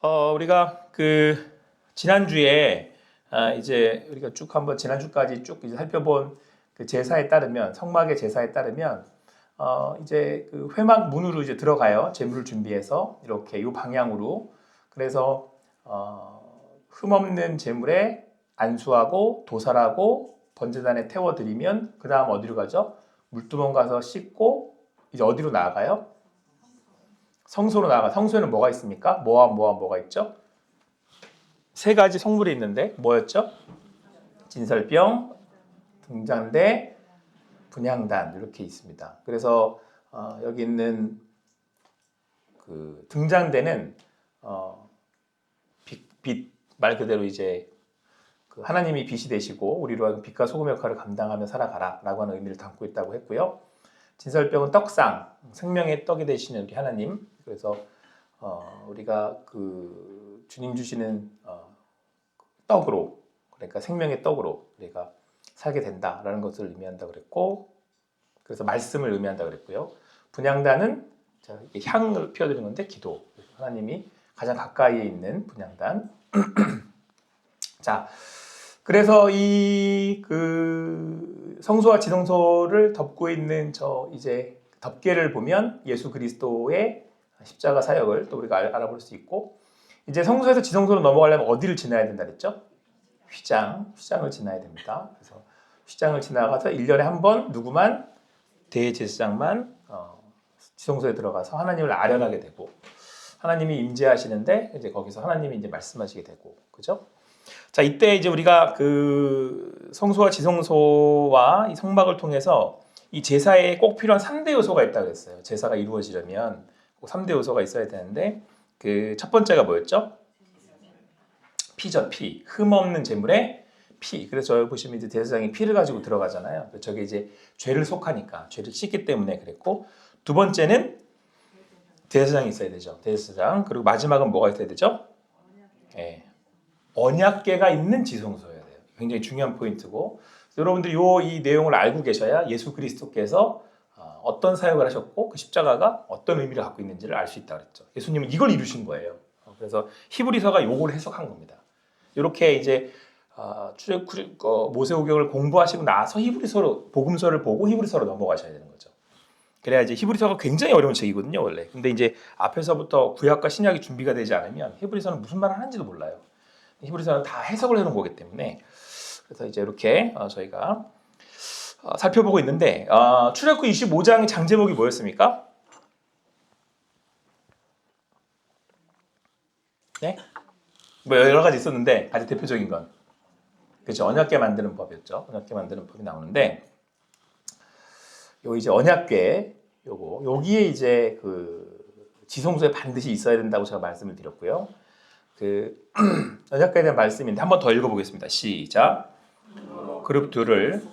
우리가 지난주에 이제 우리가 쭉 한번 지난주까지 쭉 이제 살펴본 그 제사에 따르면 성막의 제사에 따르면 이제 그 회막 문으로 이제 들어가요. 제물을 준비해서 이렇게 이 방향으로. 그래서 흠없는 제물에 안수하고 도살하고 번제단에 태워드리면 그 다음 어디로 가죠? 물두멍 가서 씻고 이제 어디로 나아가요? 성소로 나아가. 성소에는 뭐가 있습니까? 뭐가 있죠? 세 가지 성물이 있는데 뭐였죠? 진설병, 등잔대, 분향단 이렇게 있습니다. 그래서 여기 있는 그 등잔대는 빛 말 그대로 이제 그 하나님이 빛이 되시고 우리로 하여금 빛과 소금 역할을 감당하며 살아가라라고 하는 의미를 담고 있다고 했고요. 진설병은 떡상, 생명의 떡이 되시는 우리 하나님. 그래서 우리가 그 주님 주시는 떡으로, 그러니까 생명의 떡으로 우리가 살게 된다라는 것을 의미한다 그랬고, 그래서 말씀을 의미한다 그랬고요. 분향단은 향을 피워드리는 건데 기도. 하나님이 가장 가까이에 있는 분향단. 자, 그래서 이 그 성소와 지성소를 덮고 있는 저 이제 덮개를 보면 예수 그리스도의 십자가 사역을 또 우리가 알아볼 수 있고, 이제 성소에서 지성소로 넘어가려면 어디를 지나야 된다 그랬죠? 휘장을 지나야 됩니다. 그래서 휘장을 지나가서 1년에 한 번 누구만 대제사장만 지성소에 들어가서 하나님을 아련하게 되고, 하나님이 임재하시는데 이제 거기서 하나님이 이제 말씀하시게 되고, 그죠? 자, 이때 이제 우리가 그 성소와 지성소와 이 성막을 통해서 이 제사에 꼭 필요한 3대 요소가 있다고 했어요. 제사가 이루어지려면 꼭 3대 요소가 있어야 되는데, 그 첫 번째가 뭐였죠? 피죠, 피. 흠 없는 제물에 피. 그래서 저기 보시면 이제 제사장이 피를 가지고 들어가잖아요. 저게 이제 죄를 속하니까, 죄를 씻기 때문에 그랬고, 두 번째는 대제사장이 있어야 되죠. 대제사장. 그리고 마지막은 뭐가 있어야 되죠? 예. 언약궤가 있는 지성소여야 돼요. 굉장히 중요한 포인트고, 여러분들이 이 내용을 알고 계셔야 예수 그리스도께서 어떤 사역을 하셨고 그 십자가가 어떤 의미를 갖고 있는지를 알 수 있다 그랬죠. 예수님은 이걸 이루신 거예요. 그래서 히브리서가 이걸 해석한 겁니다. 이렇게 이제 모세오경을 공부하시고 나서 히브리서로 복음서를 보고 히브리서로 넘어가셔야 되는 거죠. 그래야 이제 히브리서가 굉장히 어려운 책이거든요, 원래. 근데 이제 앞에서부터 구약과 신약이 준비가 되지 않으면 히브리서는 무슨 말을 하는지도 몰라요. 히브리서는 다 해석을 해놓은 거기 때문에. 그래서 이제 이렇게 저희가 살펴보고 있는데, 출애굽기 25장의 장제목이 뭐였습니까? 네? 뭐 여러 가지 있었는데 가장 대표적인 건 그렇죠, 언약궤 만드는 법이었죠. 언약궤 만드는 법이 나오는데, 요 이제 언약궤 여기에 이제 그 지성소에 반드시 있어야 된다고 제가 말씀을 드렸고요. 그 언약궤에 대한 말씀인데 한 번 더 읽어보겠습니다. 시작. 그룹 둘을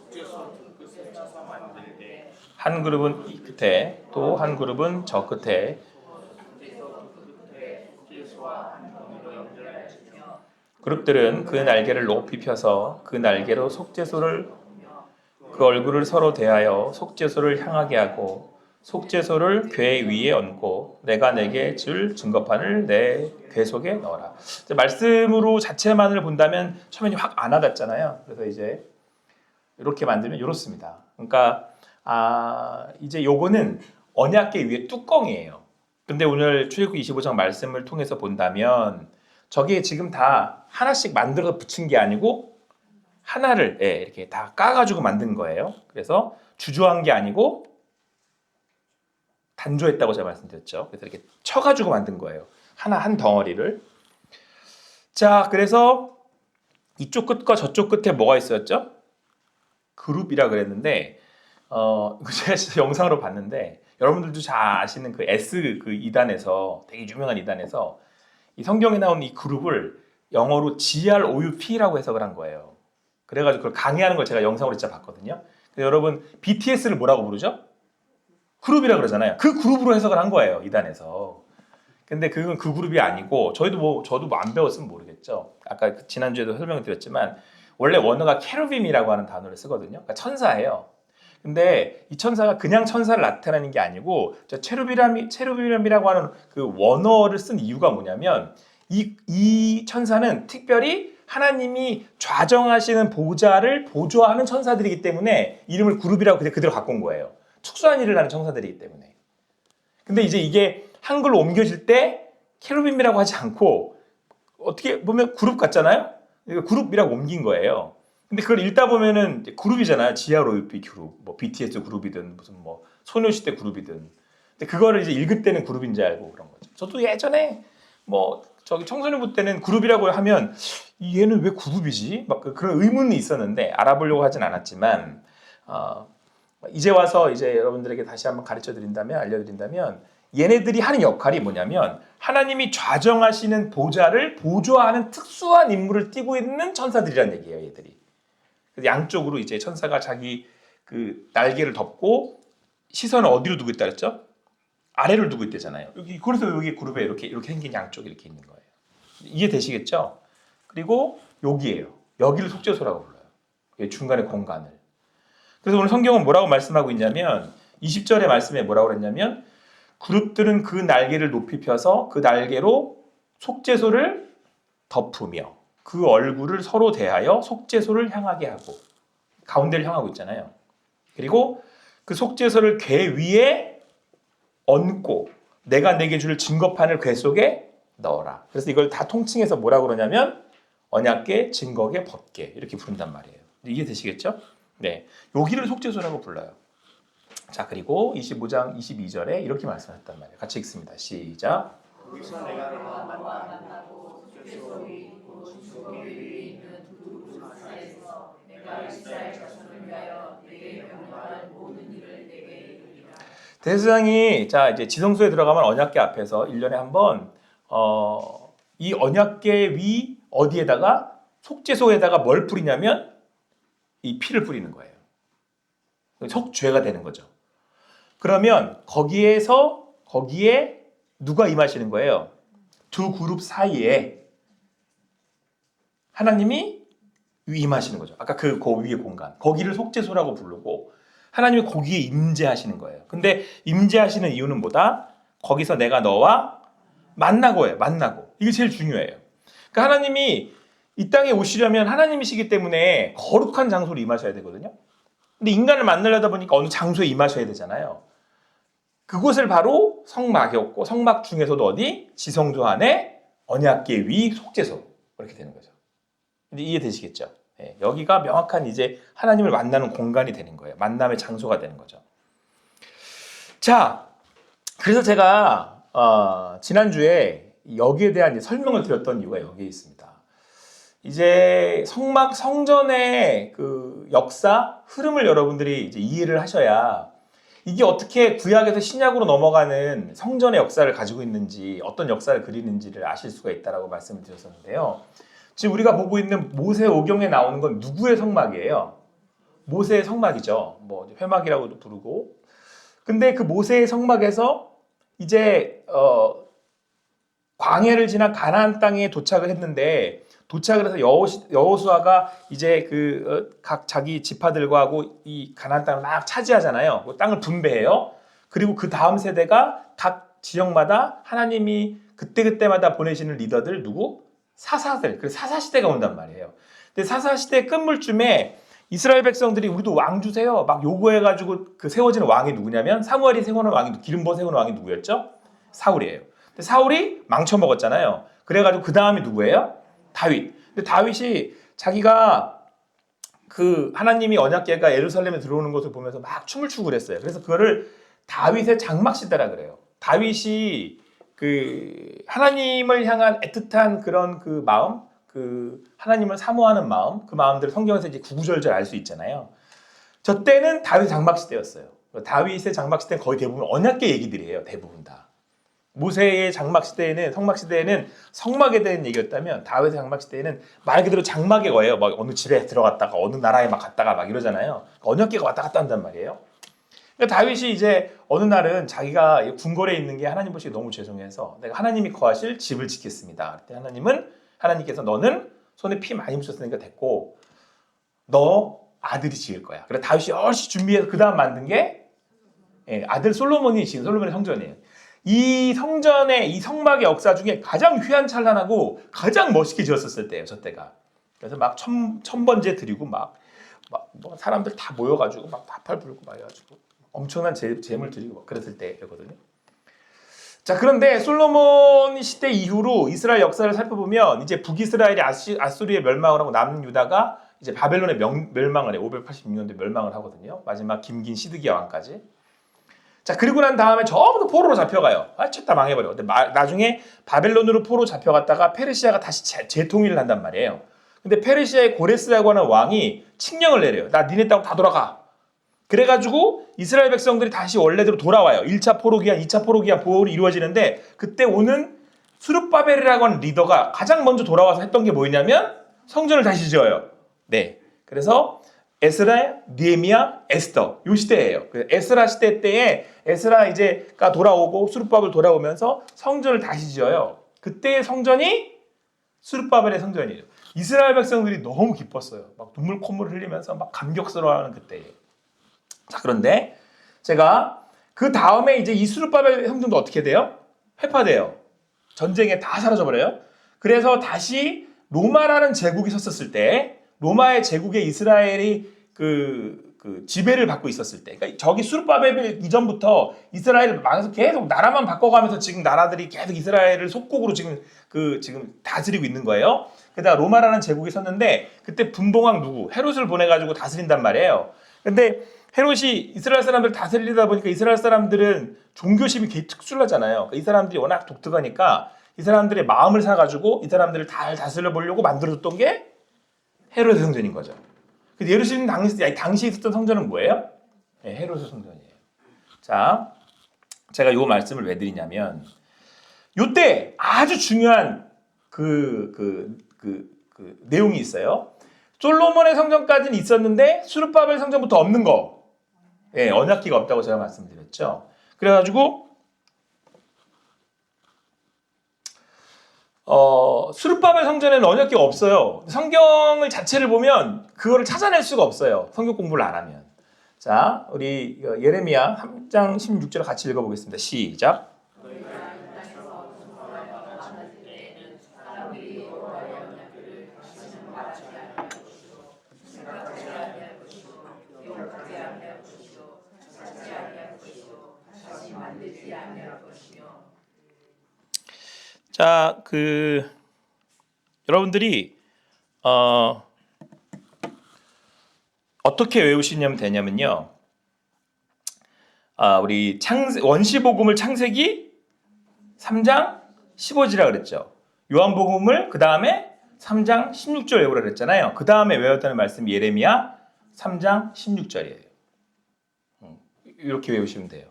한 그룹은 이 끝에 또 한 그룹은 저 끝에, 그룹들은 그 날개를 높이 펴서 그 날개로 속죄소를 그 얼굴을 서로 대하여 속죄소를 향하게 하고 속죄소를 궤 위에 얹고 내가 내게 줄 증거판을 내 궤 속에 넣어라. 말씀으로 자체만을 본다면 처음에 확 안 와닿잖아요. 그래서 이제 이렇게 만들면 이렇습니다. 그러니까 이제 요거는 언약궤 위에 뚜껑이에요. 근데 오늘 출애굽기 25장 말씀을 통해서 본다면 저게 지금 다 하나씩 만들어서 붙인 게 아니고 하나를 이렇게 다 까가지고 만든 거예요. 그래서 주조한 게 아니고 단조했다고 제가 말씀드렸죠. 그래서 이렇게 쳐가지고 만든 거예요. 한 덩어리를. 자, 그래서 이쪽 끝과 저쪽 끝에 뭐가 있었죠? 그룹이라 그랬는데, 제가 진짜 영상으로 봤는데, 여러분들도 잘 아시는 그 S 그 2단에서, 되게 유명한 2단에서 이 성경에 나온 이 그룹을 영어로 GROUP라고 해석을 한 거예요. 그래가지고 그걸 강의하는 걸 제가 영상으로 진짜 봤거든요. 여러분, BTS를 뭐라고 부르죠? 그룹이라 그러잖아요. 그 그룹으로 해석을 한 거예요, 2단에서. 근데 그건 그 그룹이 아니고, 저도 안 배웠으면 모르겠죠. 아까 지난주에도 설명을 드렸지만, 원래 원어가 케루빔이라고 하는 단어를 쓰거든요. 그러니까 천사예요. 근데 이 천사가 그냥 천사를 나타내는 게 아니고, 체루비람이라고 하는 그 원어를 쓴 이유가 뭐냐면, 이 천사는 특별히 하나님이 좌정하시는 보좌를 보조하는 천사들이기 때문에 이름을 그룹이라고 그대로 갖고 온 거예요. 특수한 일을 하는 천사들이기 때문에. 근데 이제 이게 한글로 옮겨질 때 케루빔이라고 하지 않고 어떻게 보면 그룹 같잖아요. 그룹이라고 옮긴 거예요. 근데 그걸 읽다 보면은 그룹이잖아요. 지하로유피 그룹, 뭐 BTS 그룹이든 무슨 뭐 소녀시대 그룹이든. 근데 그거를 이제 읽을 때는 그룹인 줄 알고 그런 거죠. 저도 예전에 뭐 저기 청소년부 때는 그룹이라고 하면 얘는 왜 그룹이지? 막 그런 의문이 있었는데 알아보려고 하진 않았지만 이제 와서 이제 여러분들에게 다시 한번 가르쳐 드린다면 알려드린다면 얘네들이 하는 역할이 뭐냐면 하나님이 좌정하시는 보좌를 보조하는 특수한 임무를 띠고 있는 천사들이란 얘기예요. 얘들이. 그래서 양쪽으로 이제 천사가 자기 그 날개를 덮고 시선을 어디로 두고 있다 그랬죠? 아래를 두고 있대잖아요. 여기 그래서 여기 그룹에 이렇게 생긴 양쪽이 이렇게 있는 거예요. 이해되시겠죠? 그리고 여기예요. 여기를 속죄소라고 불러요. 중간의 공간을. 그래서 오늘 성경은 뭐라고 말씀하고 있냐면 20절의 말씀에 뭐라고 그랬냐면 그룹들은 그 날개를 높이 펴서 그 날개로 속죄소를 덮으며 그 얼굴을 서로 대하여 속죄소를 향하게 하고 가운데를 향하고 있잖아요. 그리고 그 속죄소를 궤 위에 얹고 내가 내게 줄 증거판을 궤 속에 넣어라. 그래서 이걸 다 통칭해서 뭐라고 그러냐면 언약궤, 증거궤, 법궤 이렇게 부른단 말이에요. 이해되시겠죠? 네, 여기를 속죄소라고 불러요. 자, 그리고 25장 22절에 이렇게 말씀하셨단 말이에요. 같이 읽습니다. 시작. 거기서 내가 너와 만나고 속죄소 위 증거궤 위에 있는 두 사에서 내가 이스라엘 자손을 위하여 내게 명령할 모든 일을 내게 이르리라. 대제사장이 자 이제 지성소에 들어가면 언약궤 앞에서 1년에 한 번 이 언약궤 위 어디에다가 속죄소에다가 뭘 뿌리냐면 이 피를 뿌리는 거예요. 속죄가 되는 거죠. 그러면 거기에 누가 임하시는 거예요? 두 그룹 사이에 하나님이 임하시는 거죠. 아까 그 위의 공간, 거기를 속죄소라고 부르고 하나님이 거기에 임재하시는 거예요. 근데 임재하시는 이유는 뭐다? 거기서 내가 너와 만나고 해요. 만나고. 이게 제일 중요해요. 그러니까 하나님이 이 땅에 오시려면 하나님이시기 때문에 거룩한 장소로 임하셔야 되거든요. 근데 인간을 만나려다 보니까 어느 장소에 임하셔야 되잖아요. 그곳을 바로 성막이었고 성막 중에서도 어디? 지성소 안에 언약궤 위 속죄소 이렇게 되는 거죠. 근데 이해되시겠죠? 네, 여기가 명확한 이제 하나님을 만나는 공간이 되는 거예요. 만남의 장소가 되는 거죠. 자, 그래서 제가 지난주에 여기에 대한 설명을 드렸던 이유가 여기에 있습니다. 이제 성전의 그 역사, 흐름을 여러분들이 이제 이해를 하셔야 이게 어떻게 구약에서 신약으로 넘어가는 성전의 역사를 가지고 있는지 어떤 역사를 그리는지를 아실 수가 있다라고 말씀을 드렸었는데요. 지금 우리가 보고 있는 모세오경에 나오는 건 누구의 성막이에요? 모세의 성막이죠. 뭐 회막이라고도 부르고. 근데 그 모세의 성막에서 이제 광야를 지나 가나안 땅에 도착을 했는데 도착을 해서 여호수아가 이제 각 자기 지파들과 하고 이 가나안 땅을 막 차지하잖아요. 그 땅을 분배해요. 그리고 그 다음 세대가 각 지역마다 하나님이 그때그때마다 보내시는 리더들 누구? 사사들. 그 사사 시대가 온단 말이에요. 근데 사사 시대 끝물쯤에 이스라엘 백성들이 우리도 왕 주세요. 막 요구해가지고 그 세워지는 왕이 누구냐면 사무엘이 세우는 왕이 기름 부어 세우는 왕이 누구였죠? 사울이에요. 근데 사울이 망쳐먹었잖아요. 그래가지고 그 다음이 누구예요? 다윗. 근데 다윗이 자기가 그 하나님이 언약궤가 예루살렘에 들어오는 것을 보면서 막 춤을 추고 그랬어요. 그래서 그거를 다윗의 장막시대라 그래요. 다윗이 그 하나님을 향한 애틋한 그런 그 마음, 그 하나님을 사모하는 마음, 그 마음들을 성경에서 이제 구구절절 알 수 있잖아요. 저 때는 다윗 장막시대였어요. 다윗의 장막시대는 거의 대부분 언약궤 얘기들이에요. 대부분 다. 모세의 장막시대에는 성막시대에는 성막에 대한 얘기였다면 다윗의 장막시대에는 말 그대로 장막의 거예요. 막 어느 집에 들어갔다가 어느 나라에 막 갔다가 막 이러잖아요. 언약궤가 왔다 갔다 한단 말이에요. 그러니까 다윗이 이제 어느 날은 자기가 궁궐에 있는 게 하나님 보시기 너무 죄송해서 내가 하나님이 거하실 집을 짓겠습니다. 그때 하나님께서 너는 손에 피 많이 묻혔으니까 됐고 너 아들이 지을 거야. 그래서 다윗이 열심히 준비해서 그 다음 만든 게 아들 솔로몬이 지은 솔로몬의 성전이에요. 이 성전의 이 성막의 역사 중에 가장 휘황찬란하고 가장 멋있게 지었었을 때예요. 저 때가. 그래서 막 천번제 드리고 뭐 사람들 다 모여가지고 막 나팔 불고 막 해가지고 엄청난 제물 드리고 막 그랬을 때거든요. 자, 그런데 솔로몬 시대 이후로 이스라엘 역사를 살펴보면 이제 북이스라엘이 아수리에 멸망을 하고 남은 유다가 이제 바벨론에 멸망을 해. 586년도에 멸망을 하거든요. 마지막 김긴 시드기야 왕까지. 자, 그리고 난 다음에 전부 다 포로로 잡혀가요. 다 망해버려. 근데 나중에 바벨론으로 포로 잡혀갔다가 페르시아가 다시 재통일을 한단 말이에요. 근데 페르시아의 고레스라고 하는 왕이 칙령을 내려요. 나 니네 땅 다 돌아가. 그래가지고 이스라엘 백성들이 다시 원래대로 돌아와요. 1차 포로기한, 2차 포로기한 보호를 이루어지는데 그때 오는 수룹바벨이라고 하는 리더가 가장 먼저 돌아와서 했던 게 뭐냐면 성전을 다시 지어요. 네. 그래서 에스라, 느헤미야, 에스더 요 시대예요. 에스라 시대 때에 에스라 이제가 돌아오고 수룹바벨 돌아오면서 성전을 다시 지어요. 그때의 성전이 수룹바벨의 성전이에요. 이스라엘 백성들이 너무 기뻤어요. 막 눈물 콧물 흘리면서 막 감격스러워하는 그때예요. 자, 그런데 제가 그 다음에 이제 이 수룹바벨 성전도 어떻게 돼요? 회파돼요. 전쟁에 다 사라져버려요. 그래서 다시 로마라는 제국이 섰었을 때, 로마의 제국에 이스라엘이 그 지배를 받고 있었을 때, 그러니까 저기 수룹바벨 이전부터 이스라엘을 막아서 계속 나라만 바꿔가면서 지금 나라들이 계속 이스라엘을 속국으로 지금 다스리고 있는 거예요. 게다가 로마라는 제국이 섰는데 그때 분봉왕 누구? 헤롯을 보내가지고 다스린단 말이에요. 근데 헤롯이 이스라엘 사람들 다스리다 보니까 이스라엘 사람들은 종교심이 되게 특출나잖아요. 그러니까 이 사람들이 워낙 독특하니까 이 사람들의 마음을 사가지고 이 사람들을 잘 다스려 보려고 만들어줬던 게 헤롯의 성전인 거죠. 근데 예루살렘 당시 있었던 성전은 뭐예요? 네, 헤롯의 성전이에요. 자, 제가 이 말씀을 왜 드리냐면 이때 아주 중요한 그 내용이 있어요. 솔로몬의 성전까지는 있었는데 수룹바벨 성전부터 없는 거. 예, 언약궤가 없다고 제가 말씀드렸죠. 그래가지고 수룹바벨 성전에는 언약궤가 없어요. 성경을 자체를 보면 그거를 찾아낼 수가 없어요. 성경 공부를 안 하면. 자, 우리 예레미야 3장 16절 같이 읽어보겠습니다. 시작. 자, 여러분들이 어떻게 외우시면 되냐면요. 우리 원시복음을 창세기 3장 15절이라 그랬죠. 요한복음을 그 다음에 3장 16절 외우라 그랬잖아요. 그 다음에 외웠다는 말씀이 예레미야 3장 16절이에요. 이렇게 외우시면 돼요.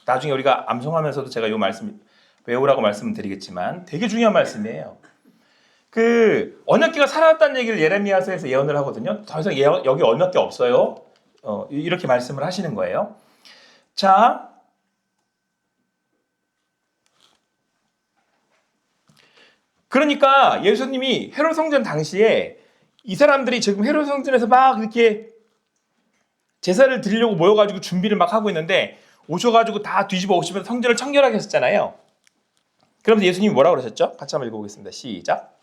나중에 우리가 암송하면서도 제가 이 말씀 외우라고 말씀을 드리겠지만 되게 중요한 말씀이에요. 언약궤가 살아났다는 얘기를 예레미야서에서 예언을 하거든요. 더 이상 여기 언약궤 없어요. 이렇게 말씀을 하시는 거예요. 자, 그러니까 예수님이 헤롯 성전 당시에 이 사람들이 지금 헤롯 성전에서 막 이렇게 제사를 드리려고 모여가지고 준비를 막 하고 있는데 오셔가지고 다 뒤집어 엎으면서 성전을 청결하게 했었잖아요. 그러면서 예수님이 뭐라고 그러셨죠? 같이 한번 읽어보겠습니다. 시작.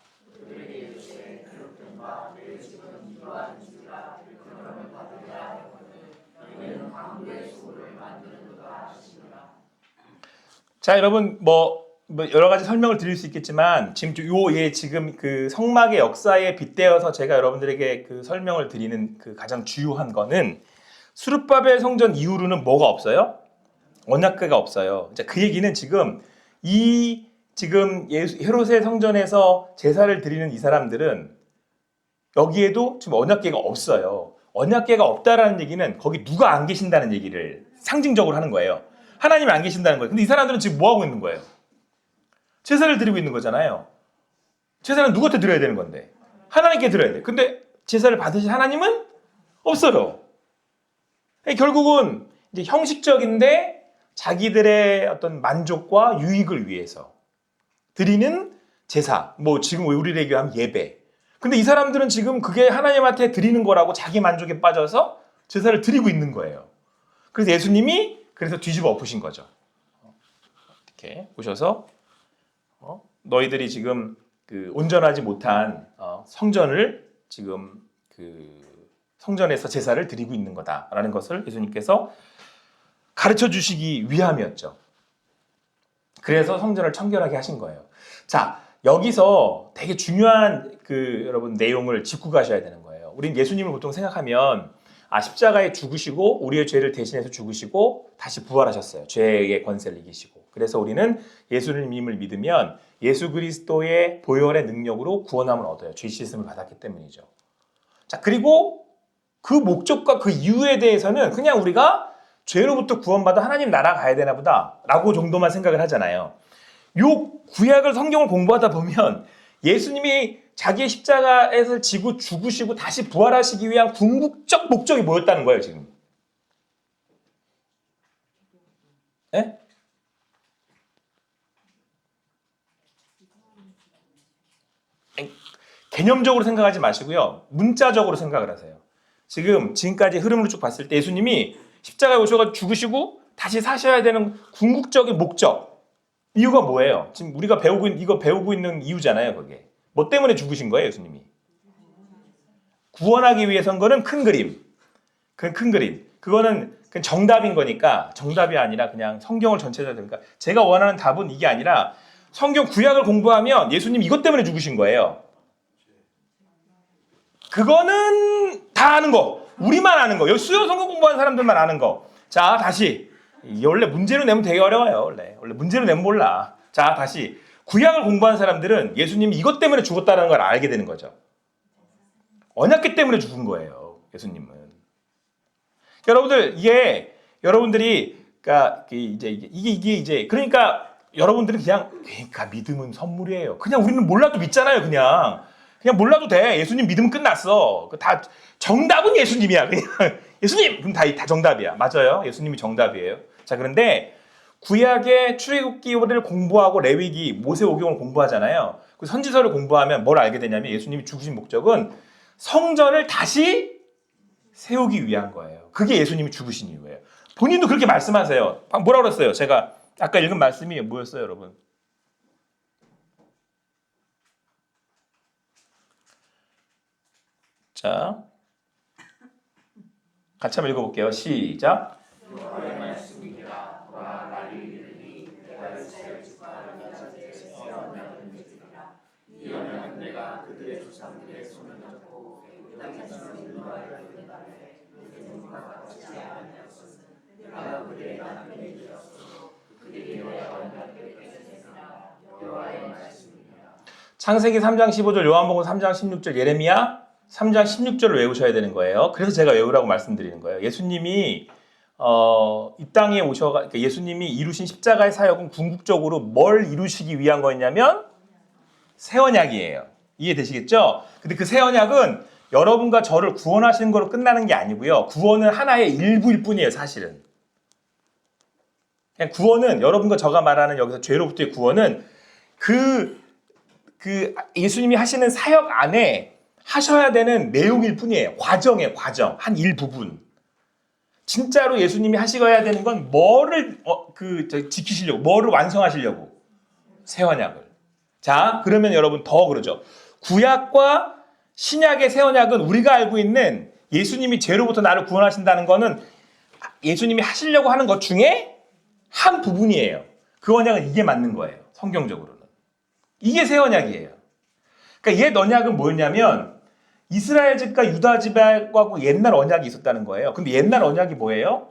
자, 여러분 뭐 여러 가지 설명을 드릴 수 있겠지만 지금 그 성막의 역사에 빗대어서 제가 여러분들에게 그 설명을 드리는 그 가장 주요한 거는 수룹바벨 성전 이후로는 뭐가 없어요? 언약궤가 없어요. 자, 그 얘기는 지금 헤롯의 성전에서 제사를 드리는 이 사람들은 여기에도 지금 언약궤가 없어요. 언약궤가 없다라는 얘기는 거기 누가 안 계신다는 얘기를 상징적으로 하는 거예요. 하나님이 안 계신다는 거예요. 근데 이 사람들은 지금 뭐 하고 있는 거예요? 제사를 드리고 있는 거잖아요. 제사는 누구한테 드려야 되는 건데? 하나님께 드려야 돼. 근데 제사를 받으신 하나님은 없어요. 결국은 이제 형식적인데 자기들의 어떤 만족과 유익을 위해서 드리는 제사, 뭐 지금 우리를 얘기하면 예배. 근데 이 사람들은 지금 그게 하나님한테 드리는 거라고 자기 만족에 빠져서 제사를 드리고 있는 거예요. 그래서 예수님이 뒤집어 엎으신 거죠. 이렇게 오셔서 너희들이 지금 그 온전하지 못한 성전을 지금 그 성전에서 제사를 드리고 있는 거다라는 것을 예수님께서 가르쳐 주시기 위함이었죠. 그래서 성전을 청결하게 하신 거예요. 자, 여기서 되게 중요한 그 여러분 내용을 짚고 가셔야 되는 거예요. 우린 예수님을 보통 생각하면 십자가에 죽으시고 우리의 죄를 대신해서 죽으시고 다시 부활하셨어요. 죄의 권세를 이기시고. 그래서 우리는 예수님을 믿으면 예수 그리스도의 보혈의 능력으로 구원함을 얻어요. 죄 씻음을 받았기 때문이죠. 자, 그리고 그 목적과 그 이유에 대해서는 그냥 우리가 죄로부터 구원받아 하나님 나라 가야 되나 보다 라고 정도만 생각을 하잖아요. 요 구약을 성경을 공부하다 보면 예수님이 자기의 십자가에서 지고 죽으시고 다시 부활하시기 위한 궁극적 목적이 뭐였다는 거예요, 지금. 네? 개념적으로 생각하지 마시고요. 문자적으로 생각을 하세요. 지금까지 흐름을 쭉 봤을 때 예수님이 십자가에 오셔서 죽으시고 다시 사셔야 되는 궁극적인 목적. 이유가 뭐예요? 지금 우리가 배우고 있는 이유잖아요, 그게. 뭐 때문에 죽으신 거예요, 예수님이? 구원하기 위해서인 거는 큰 그림. 그 큰 그림. 그거는 그냥 정답인 거니까 정답이 아니라 그냥 성경을 전체적으로 되니까 제가 원하는 답은 이게 아니라 성경 구약을 공부하면 예수님 이것 때문에 죽으신 거예요. 그거는 다 아는 거. 우리만 아는 거. 여기 수요 성경 공부하는 사람들만 아는 거. 자, 다시. 원래 문제로 내면 되게 어려워요. 원래 문제로 내면 몰라. 자, 다시. 구약을 공부하는 사람들은 예수님이 이것 때문에 죽었다는 걸 알게 되는 거죠. 언약궤 때문에 죽은 거예요. 예수님은. 여러분들 여러분들이 그러니까 이게 그러니까 여러분들은 그러니까 믿음은 선물이에요. 그냥 우리는 몰라도 믿잖아요. 그냥 몰라도 돼. 예수님 믿으면 끝났어. 다 정답은 예수님이야. 그냥 예수님 그럼 다 정답이야. 맞아요. 예수님이 정답이에요. 자, 그런데 구약의 출애굽기를 공부하고 레위기, 모세오경을 공부하잖아요. 그 선지서를 공부하면 뭘 알게 되냐면 예수님이 죽으신 목적은 성전을 다시 세우기 위한 거예요. 그게 예수님이 죽으신 이유예요. 본인도 그렇게 말씀하세요. 뭐라고 그랬어요? 제가 아까 읽은 말씀이 뭐였어요, 여러분? 자, 같이 한번 읽어볼게요. 시작. 창세기 3장 15절, 요한복음 3장 16절, 예레미야 3장 16절을 외우셔야 되는 거예요. 그래서 제가 외우라고 말씀드리는 거예요. 예수님이 이 땅에 그러니까 예수님이 이루신 십자가의 사역은 궁극적으로 뭘 이루시기 위한 거였냐면 새 언약이에요. 이해되시겠죠? 근데 그 새 언약은 여러분과 저를 구원하시는 거로 끝나는 게 아니고요. 구원은 하나의 일부일 뿐이에요, 사실은. 그냥 구원은 여러분과 저가 말하는 여기서 죄로부터의 구원은 그 예수님이 하시는 사역 안에 하셔야 되는 내용일 뿐이에요. 과정이에요, 과정. 한 일부분. 진짜로 예수님이 하셔야 되는 건 뭐를 지키시려고, 뭐를 완성하시려고? 새 언약을. 자, 그러면 여러분 더 그러죠. 구약과 신약의 새 언약은 우리가 알고 있는 예수님이 죄로부터 나를 구원하신다는 거는 예수님이 하시려고 하는 것 중에 한 부분이에요. 그 언약은 이게 맞는 거예요. 성경적으로는. 이게 새 언약이에요. 그러니까 옛 언약은 뭐였냐면 이스라엘 집과 유다 집하고 옛날 언약이 있었다는 거예요. 근데 옛날 언약이 뭐예요?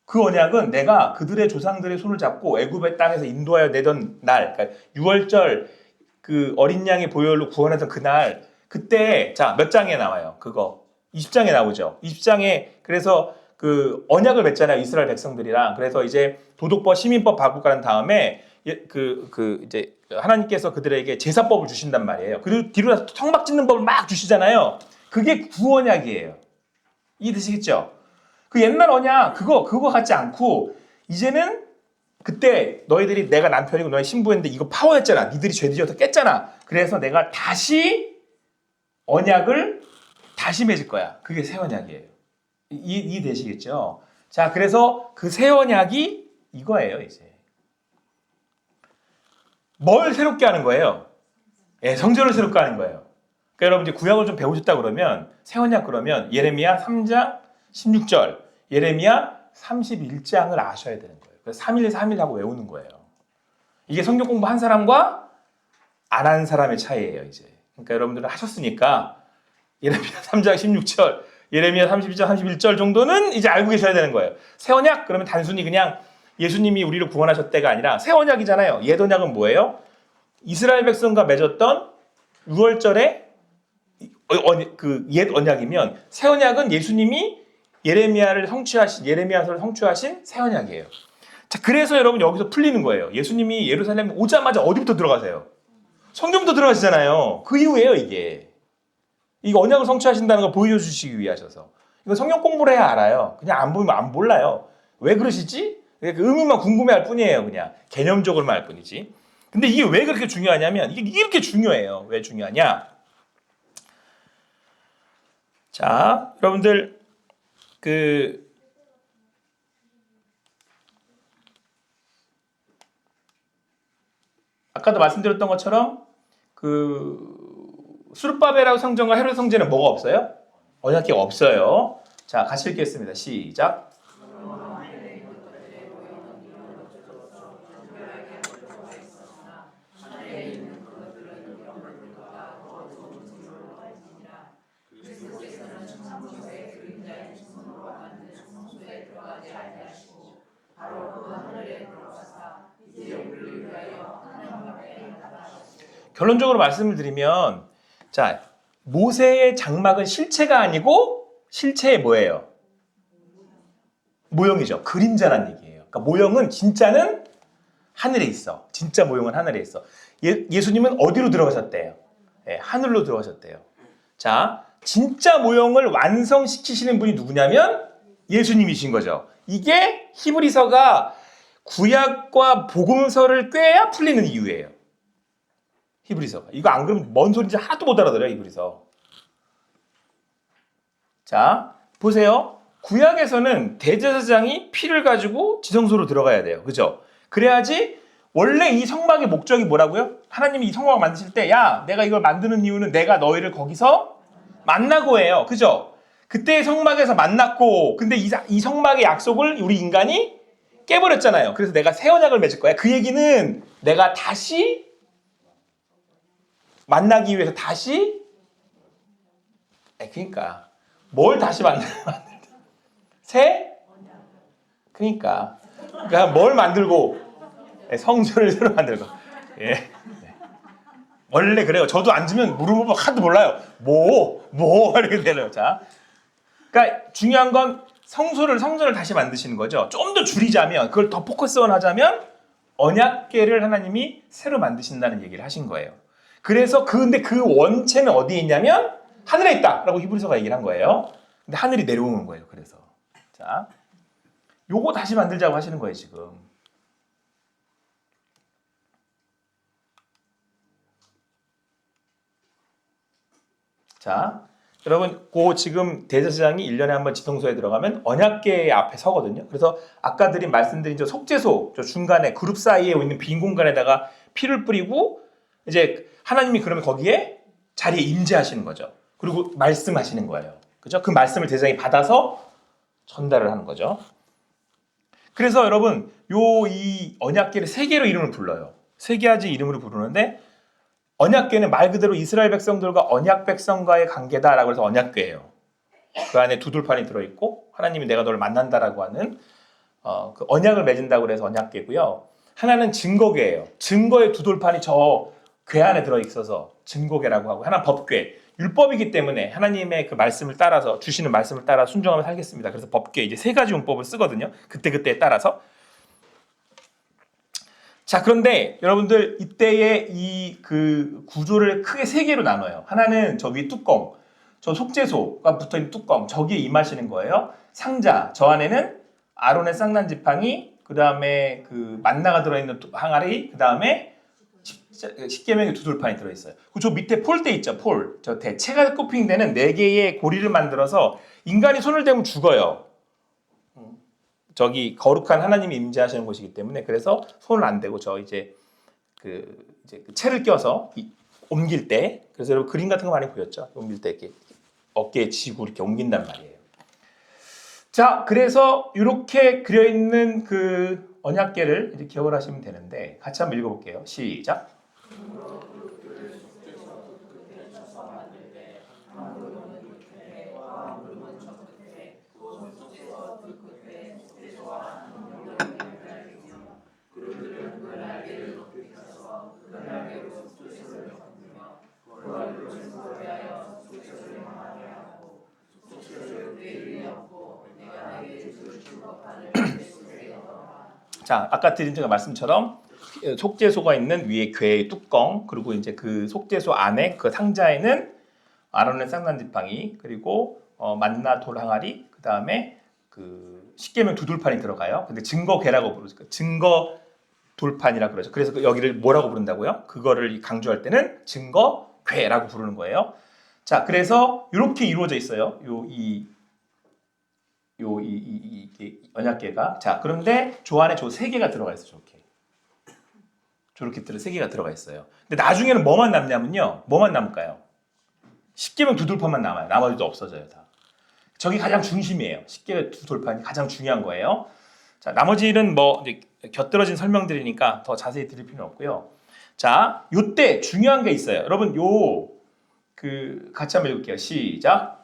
그 언약은 내가 그들의 조상들의 손을 잡고 애굽의 땅에서 인도하여 내던 날, 그러니까 6월절 그 어린 양의 보혈로 구원하던 그날, 그때 자, 몇 장에 나와요? 그거 20장에 나오죠. 20장에 그래서 그 언약을 맺잖아요. 이스라엘 백성들이랑. 그래서 이제 도덕법, 시민법 바꾸고 간 다음에 이제 하나님께서 그들에게 제사법을 주신단 말이에요. 그리고 뒤로 성막 짓는 법을 막 주시잖아요. 그게 구언약이에요. 이해되시겠죠? 그 옛날 언약 그거 같지 않고 이제는 그때 너희들이 내가 남편이고 너희 신부였는데 이거 파워였잖아. 니들이 죄 지어서 깼잖아. 그래서 내가 다시 언약을 다시 맺을 거야. 그게 새 언약이에요. 이해되시겠죠? 자, 그래서 그 새 언약이 이거예요, 이제. 뭘 새롭게 하는 거예요? 예, 성전을 새롭게 하는 거예요. 그러니까 여러분 이제 구약을 좀 배우셨다 그러면 새 언약 그러면 예레미야 3장 16절, 예레미야 31장을 아셔야 되는 거예요. 그래서 3일 3일 하고 외우는 거예요. 이게 성경 공부 한 사람과 안 한 사람의 차이예요, 이제. 그러니까 여러분들은 하셨으니까 예레미야 3장 16절, 예레미야 32장 31절 정도는 이제 알고 계셔야 되는 거예요. 새 언약 그러면 단순히 그냥 예수님이 우리를 구원하셨대가 아니라 새 언약이잖아요. 옛 언약은 뭐예요? 이스라엘 백성과 맺었던 6월절의 그 옛 언약이면 새 언약은 예수님이 예레미야서를 성취하신 새 언약이에요. 자, 그래서 여러분 여기서 풀리는 거예요. 예수님이 예루살렘 오자마자 어디부터 들어가세요? 성전부터 들어가시잖아요. 그 이유예요, 이게. 이거 언약을 성취하신다는 걸 보여주시기 위하셔서. 이거 성경 공부를 해야 알아요. 그냥 안 보면 안 몰라요. 왜 그러시지? 그 의미만 궁금해할 뿐이에요. 그냥 개념적으로만 할 뿐이지. 근데 이게 왜 그렇게 중요하냐면 이게 이렇게 중요해요. 왜 중요하냐? 자, 여러분들 아까도 말씀드렸던 것처럼 수르바벨하고 성전과 헤롯 성전에 뭐가 없어요? 언약궤가 없어요. 자, 같이 읽겠습니다. 시작. 결론적으로 말씀을 드리면, 자, 모세의 장막은 실체가 아니고 실체의 뭐예요? 모형이죠. 그림자란 얘기예요. 그러니까 모형은 진짜는 하늘에 있어. 진짜 모형은 하늘에 있어. 예수님은 어디로 들어가셨대요? 예, 하늘로 들어가셨대요. 자, 진짜 모형을 완성시키시는 분이 누구냐면 예수님이신 거죠. 이게 히브리서가 구약과 복음서를 꿰야 풀리는 이유예요. 히브리서가. 이거 안 그러면 뭔 소리인지 하나도 못 알아들어요, 히브리서. 자, 보세요. 구약에서는 대제사장이 피를 가지고 지성소로 들어가야 돼요. 그죠? 그래야지 원래 이 성막의 목적이 뭐라고요? 하나님이 이 성막을 만드실 때, 야, 내가 이걸 만드는 이유는 내가 너희를 거기서 만나고 해요. 그죠? 그때 성막에서 만났고, 근데 이 성막의 약속을 우리 인간이 깨버렸잖아요. 그래서 내가 새 언약을 맺을 거야. 그 얘기는 내가 다시 만나기 위해서 다시, 그러니까 뭘 다시 새? 그러니까 뭘 만들고 성전을 새로 만들고. 예. 원래 그래요. 저도 앉으면 무릎을 하나도 몰라요. 이렇게 되네요. 자, 그러니까 중요한 건 성전을 다시 만드시는 거죠. 좀 더 줄이자면, 그걸 더 포커스온 하자면 언약궤를 하나님이 새로 만드신다는 얘기를 하신 거예요. 그래서 근데 그 원체는 어디에 있냐면 하늘에 있다라고 히브리서가 얘기를 한 거예요. 근데 하늘이 내려오는 거예요. 그래서 자, 요거 다시 만들자고 하시는 거예요, 지금. 자, 여러분, 지금 대제사장이 1년에 한 번 지성소에 들어가면 언약궤 앞에 서거든요. 그래서 아까 말씀드린 저 속죄소, 저 중간에 그룹 사이에 있는 빈 공간에다가 피를 뿌리고 이제 하나님이 그러면 거기에 자리에 임재하시는 거죠. 그리고 말씀하시는 거예요. 그죠? 그 말씀을 대제사장이 받아서 전달을 하는 거죠. 그래서 여러분, 이 언약궤를 세 개로 이름을 불러요. 세 가지 이름으로 부르는데 언약궤는 말 그대로 이스라엘 백성들과 언약 백성과의 관계다라고 해서 언약궤예요. 그 안에 두 돌판이 들어있고 하나님이 내가 너를 만난다라고 하는 그 언약을 맺은다고 해서 언약궤고요. 하나는 증거궤예요. 증거의 두 돌판이 저 궤 안에 들어있어서 증거궤라고 하고, 하나는 법궤. 율법이기 때문에 하나님의 그 말씀을 따라서 주시는 말씀을 따라 순종하며 살겠습니다. 그래서 법궤 이제 세 가지 용법을 쓰거든요. 그때에 따라서. 자, 그런데 여러분들 이때의 이 그 구조를 크게 세 개로 나눠요. 하나는 저 위에 뚜껑, 저 속죄소가 붙어있는 뚜껑, 저기에 임하시는 거예요. 상자, 저 안에는 아론의 쌍난 지팡이, 그 다음에 그 만나가 들어있는 항아리, 그 다음에 십계명의 두 돌판이 들어있어요. 저 밑에 폴대 있죠, 폴. 저 대체가 코핑되는 4개의 고리를 만들어서 인간이 손을 대면 죽어요. 저기 거룩한 하나님이 임재하시는 곳이기 때문에 그래서 손을 안 대고 저 이제 이제 그 채를 껴서 옮길 때, 그래서 여러분 그림 같은 거 많이 보였죠? 옮길 때 이렇게 어깨에 쥐고 이렇게 옮긴단 말이에요. 자, 그래서 이렇게 그려 있는 그 언약궤를 이제 기억을 하시면 되는데 같이 한번 읽어볼게요. 시작. 자, 아까 드린 제가 말씀처럼 속죄소가 있는 위에 궤의 뚜껑, 그리고 이제 그 속죄소 안에 그 상자에는 아론의 쌍난 지팡이, 그리고 만나 돌 항아리, 그 다음에 그 십계명 두 돌판이 들어가요. 근데 증거궤라고 부르죠. 증거 돌판이라 그러죠. 그래서 여기를 뭐라고 부른다고요? 그거를 강조할 때는 증거궤라고 부르는 거예요. 자, 그래서 이렇게 이루어져 있어요. 이 언약궤가. 자, 그런데 조 안에 조 세 개가 들어가 있어요. 저렇게 세 개가 들어가 있어요. 근데 나중에는 뭐만 남냐면요. 뭐만 남을까요? 십계명 두 돌판만 남아요. 나머지도 없어져요, 다. 저기 가장 중심이에요. 십계명 두 돌판이 가장 중요한 거예요. 자, 나머지는 뭐 이제 곁들어진 설명들이니까 더 자세히 드릴 필요는 없고요. 자, 요때 중요한 게 있어요. 여러분 같이 한번 읽을게요. 시작.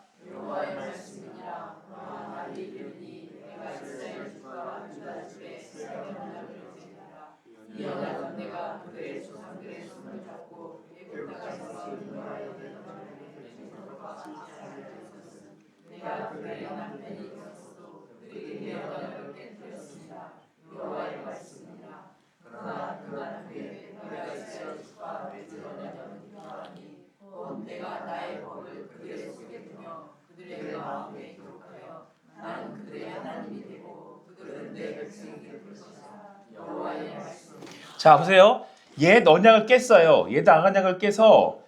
자, 보세요. 옛 언약을 깼어요. 옛 언약을 깨서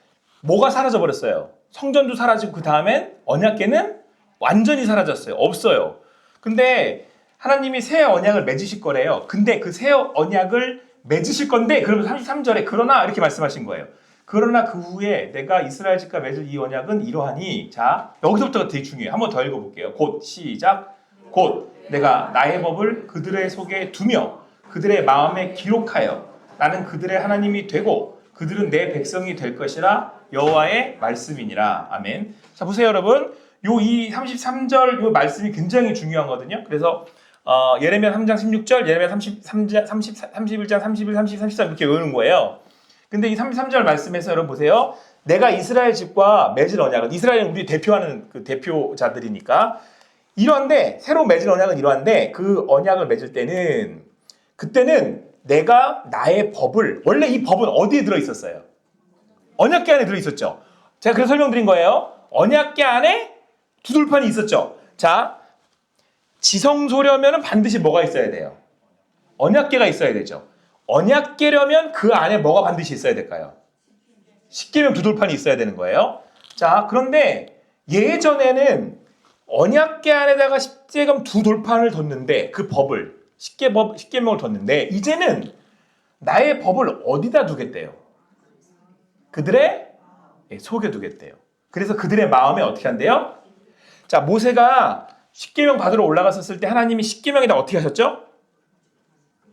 뭐가 사라져 버렸어요? 성전도 사라지고 그 다음엔 언약궤는 완전히 사라졌어요. 없어요. 근데 하나님이 새 언약을 맺으실 거래요. 근데 그 새 언약을 맺으실 건데 그러면 33절에 그러나 이렇게 말씀하신 거예요. 그러나 그 후에 내가 이스라엘 집과 맺을 이 언약은 이러하니. 자, 여기서부터가 되게 중요해요. 한번 더 읽어볼게요. 곧 시작. 곧 내가 나의 법을 그들의 속에 두며 그들의 마음에 기록하여 나는 그들의 하나님이 되고 그들은 내 백성이 될 것이라 여호와의 말씀이니라. 아멘. 자, 보세요, 여러분. 이 33절 요 말씀이 굉장히 중요하거든요. 그래서 예레미야 3장 16절, 예레미야 31장 31, 30, 33 이렇게 외우는 거예요. 근데 이 33절 말씀에서 여러분 보세요. 내가 이스라엘 집과 맺은 언약은, 이스라엘은 우리 대표하는 그 대표자들이니까 이러한데, 새로 맺은 언약은 이러한데 그 언약을 맺을 때는 그때는 내가 나의 법을, 원래 이 법은 어디에 들어있었어요? 언약궤 안에 들어있었죠. 제가 그래서 설명드린 거예요. 언약궤 안에 두 돌판이 있었죠. 자, 지성소려면 반드시 뭐가 있어야 돼요? 언약궤가 있어야 되죠. 언약궤려면 그 안에 뭐가 반드시 있어야 될까요? 십계명 두 돌판이 있어야 되는 거예요. 자, 그런데 예전에는 언약궤 안에다가 십계명 두 돌판을 뒀는데 그 법을 십계명을 뒀는데 이제는 나의 법을 어디다 두겠대요? 그들의 속에 두겠대요. 그래서 그들의 마음에 어떻게 한대요? 자, 모세가 십계명 받으러 올라갔었을 때 하나님이 십계명에다 어떻게 하셨죠?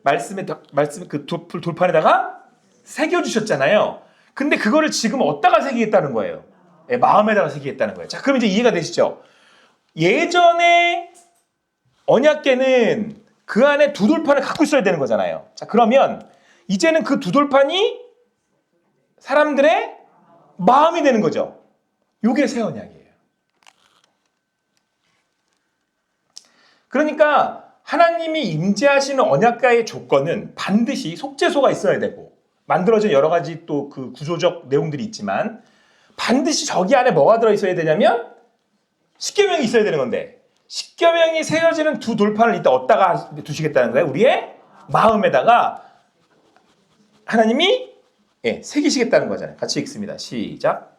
말씀 그 돌판에다가 새겨 주셨잖아요. 근데 그거를 지금 어디다가 새기겠다는 거예요? 마음에다가 새기겠다는 거예요. 자, 그럼 이제 이해가 되시죠? 예전에 언약궤는 그 안에 두 돌판을 갖고 있어야 되는 거잖아요. 자, 그러면 이제는 그 두 돌판이 사람들의 마음이 되는 거죠. 요게 새 언약이에요. 그러니까 하나님이 임재하시는 언약궤의 조건은 반드시 속죄소가 있어야 되고, 만들어진 여러 가지 또 그 구조적 내용들이 있지만 반드시 저기 안에 뭐가 들어있어야 되냐면 십계명이 있어야 되는 건데, 십계명이 세워지는 두 돌판을 이따 어디다가 두시겠다는 거예요? 우리의 마음에다가 하나님이 새기시겠다는 거잖아요. 같이 읽습니다. 시작.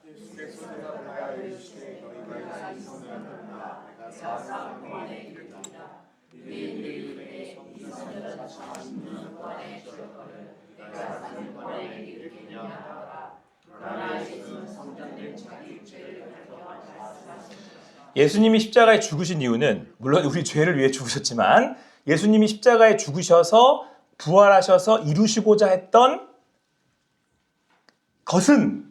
예수님이 십자가에 죽으신 이유는 물론 우리 죄를 위해 죽으셨지만 예수님이 십자가에 죽으셔서 부활하셔서 이루시고자 했던 것은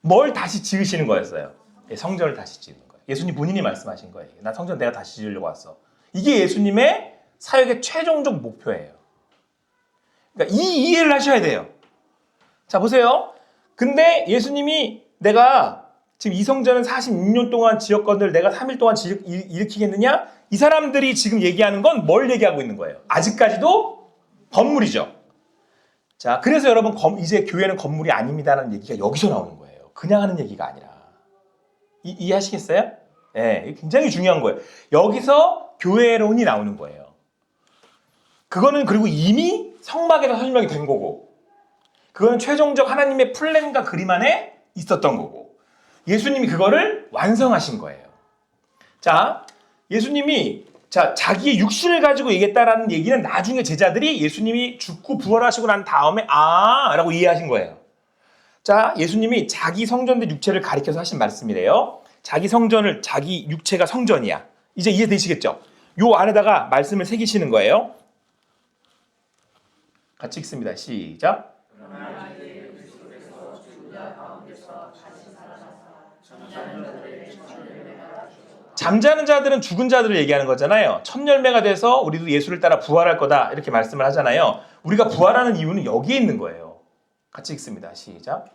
뭘 다시 지으시는 거였어요. 성전을 다시 지는 거예요. 예수님 본인이 말씀하신 거예요. 나 성전 내가 다시 지으려고 왔어. 이게 예수님의 사역의 최종적 목표예요. 그러니까 이 이해를 하셔야 돼요. 자, 보세요. 근데 예수님이 내가 지금 이 성전은 46년 동안 지었건들 내가 3일 동안 일으키겠느냐? 이 사람들이 지금 얘기하는 건 뭘 얘기하고 있는 거예요? 아직까지도 건물이죠. 자, 그래서 여러분 이제 교회는 건물이 아닙니다라는 얘기가 여기서 나오는 거예요. 그냥 하는 얘기가 아니라. 이해하시겠어요? 네, 굉장히 중요한 거예요. 여기서 교회론이 나오는 거예요. 그거는 그리고 이미 성막에서 설명이 된 거고 그거는 최종적 하나님의 플랜과 그림 안에 있었던 거고 예수님이 그거를 완성하신 거예요. 자, 예수님이 자기의 육신을 가지고 얘기했다라는 얘기는 나중에 제자들이 예수님이 죽고 부활하시고 난 다음에 라고 이해하신 거예요. 자, 예수님이 자기 성전된 육체를 가리켜서 하신 말씀이래요. 자기 성전을 자기 육체가 성전이야. 이제 이해되시겠죠? 요 안에다가 말씀을 새기시는 거예요. 같이 읽습니다. 시작. 잠자는 자들은 죽은 자들을 얘기하는 거잖아요. 첫 열매가 돼서 우리도 예수를 따라 부활할 거다 이렇게 말씀을 하잖아요. 우리가 부활하는 이유는 여기에 있는 거예요. 같이 읽습니다. 시작.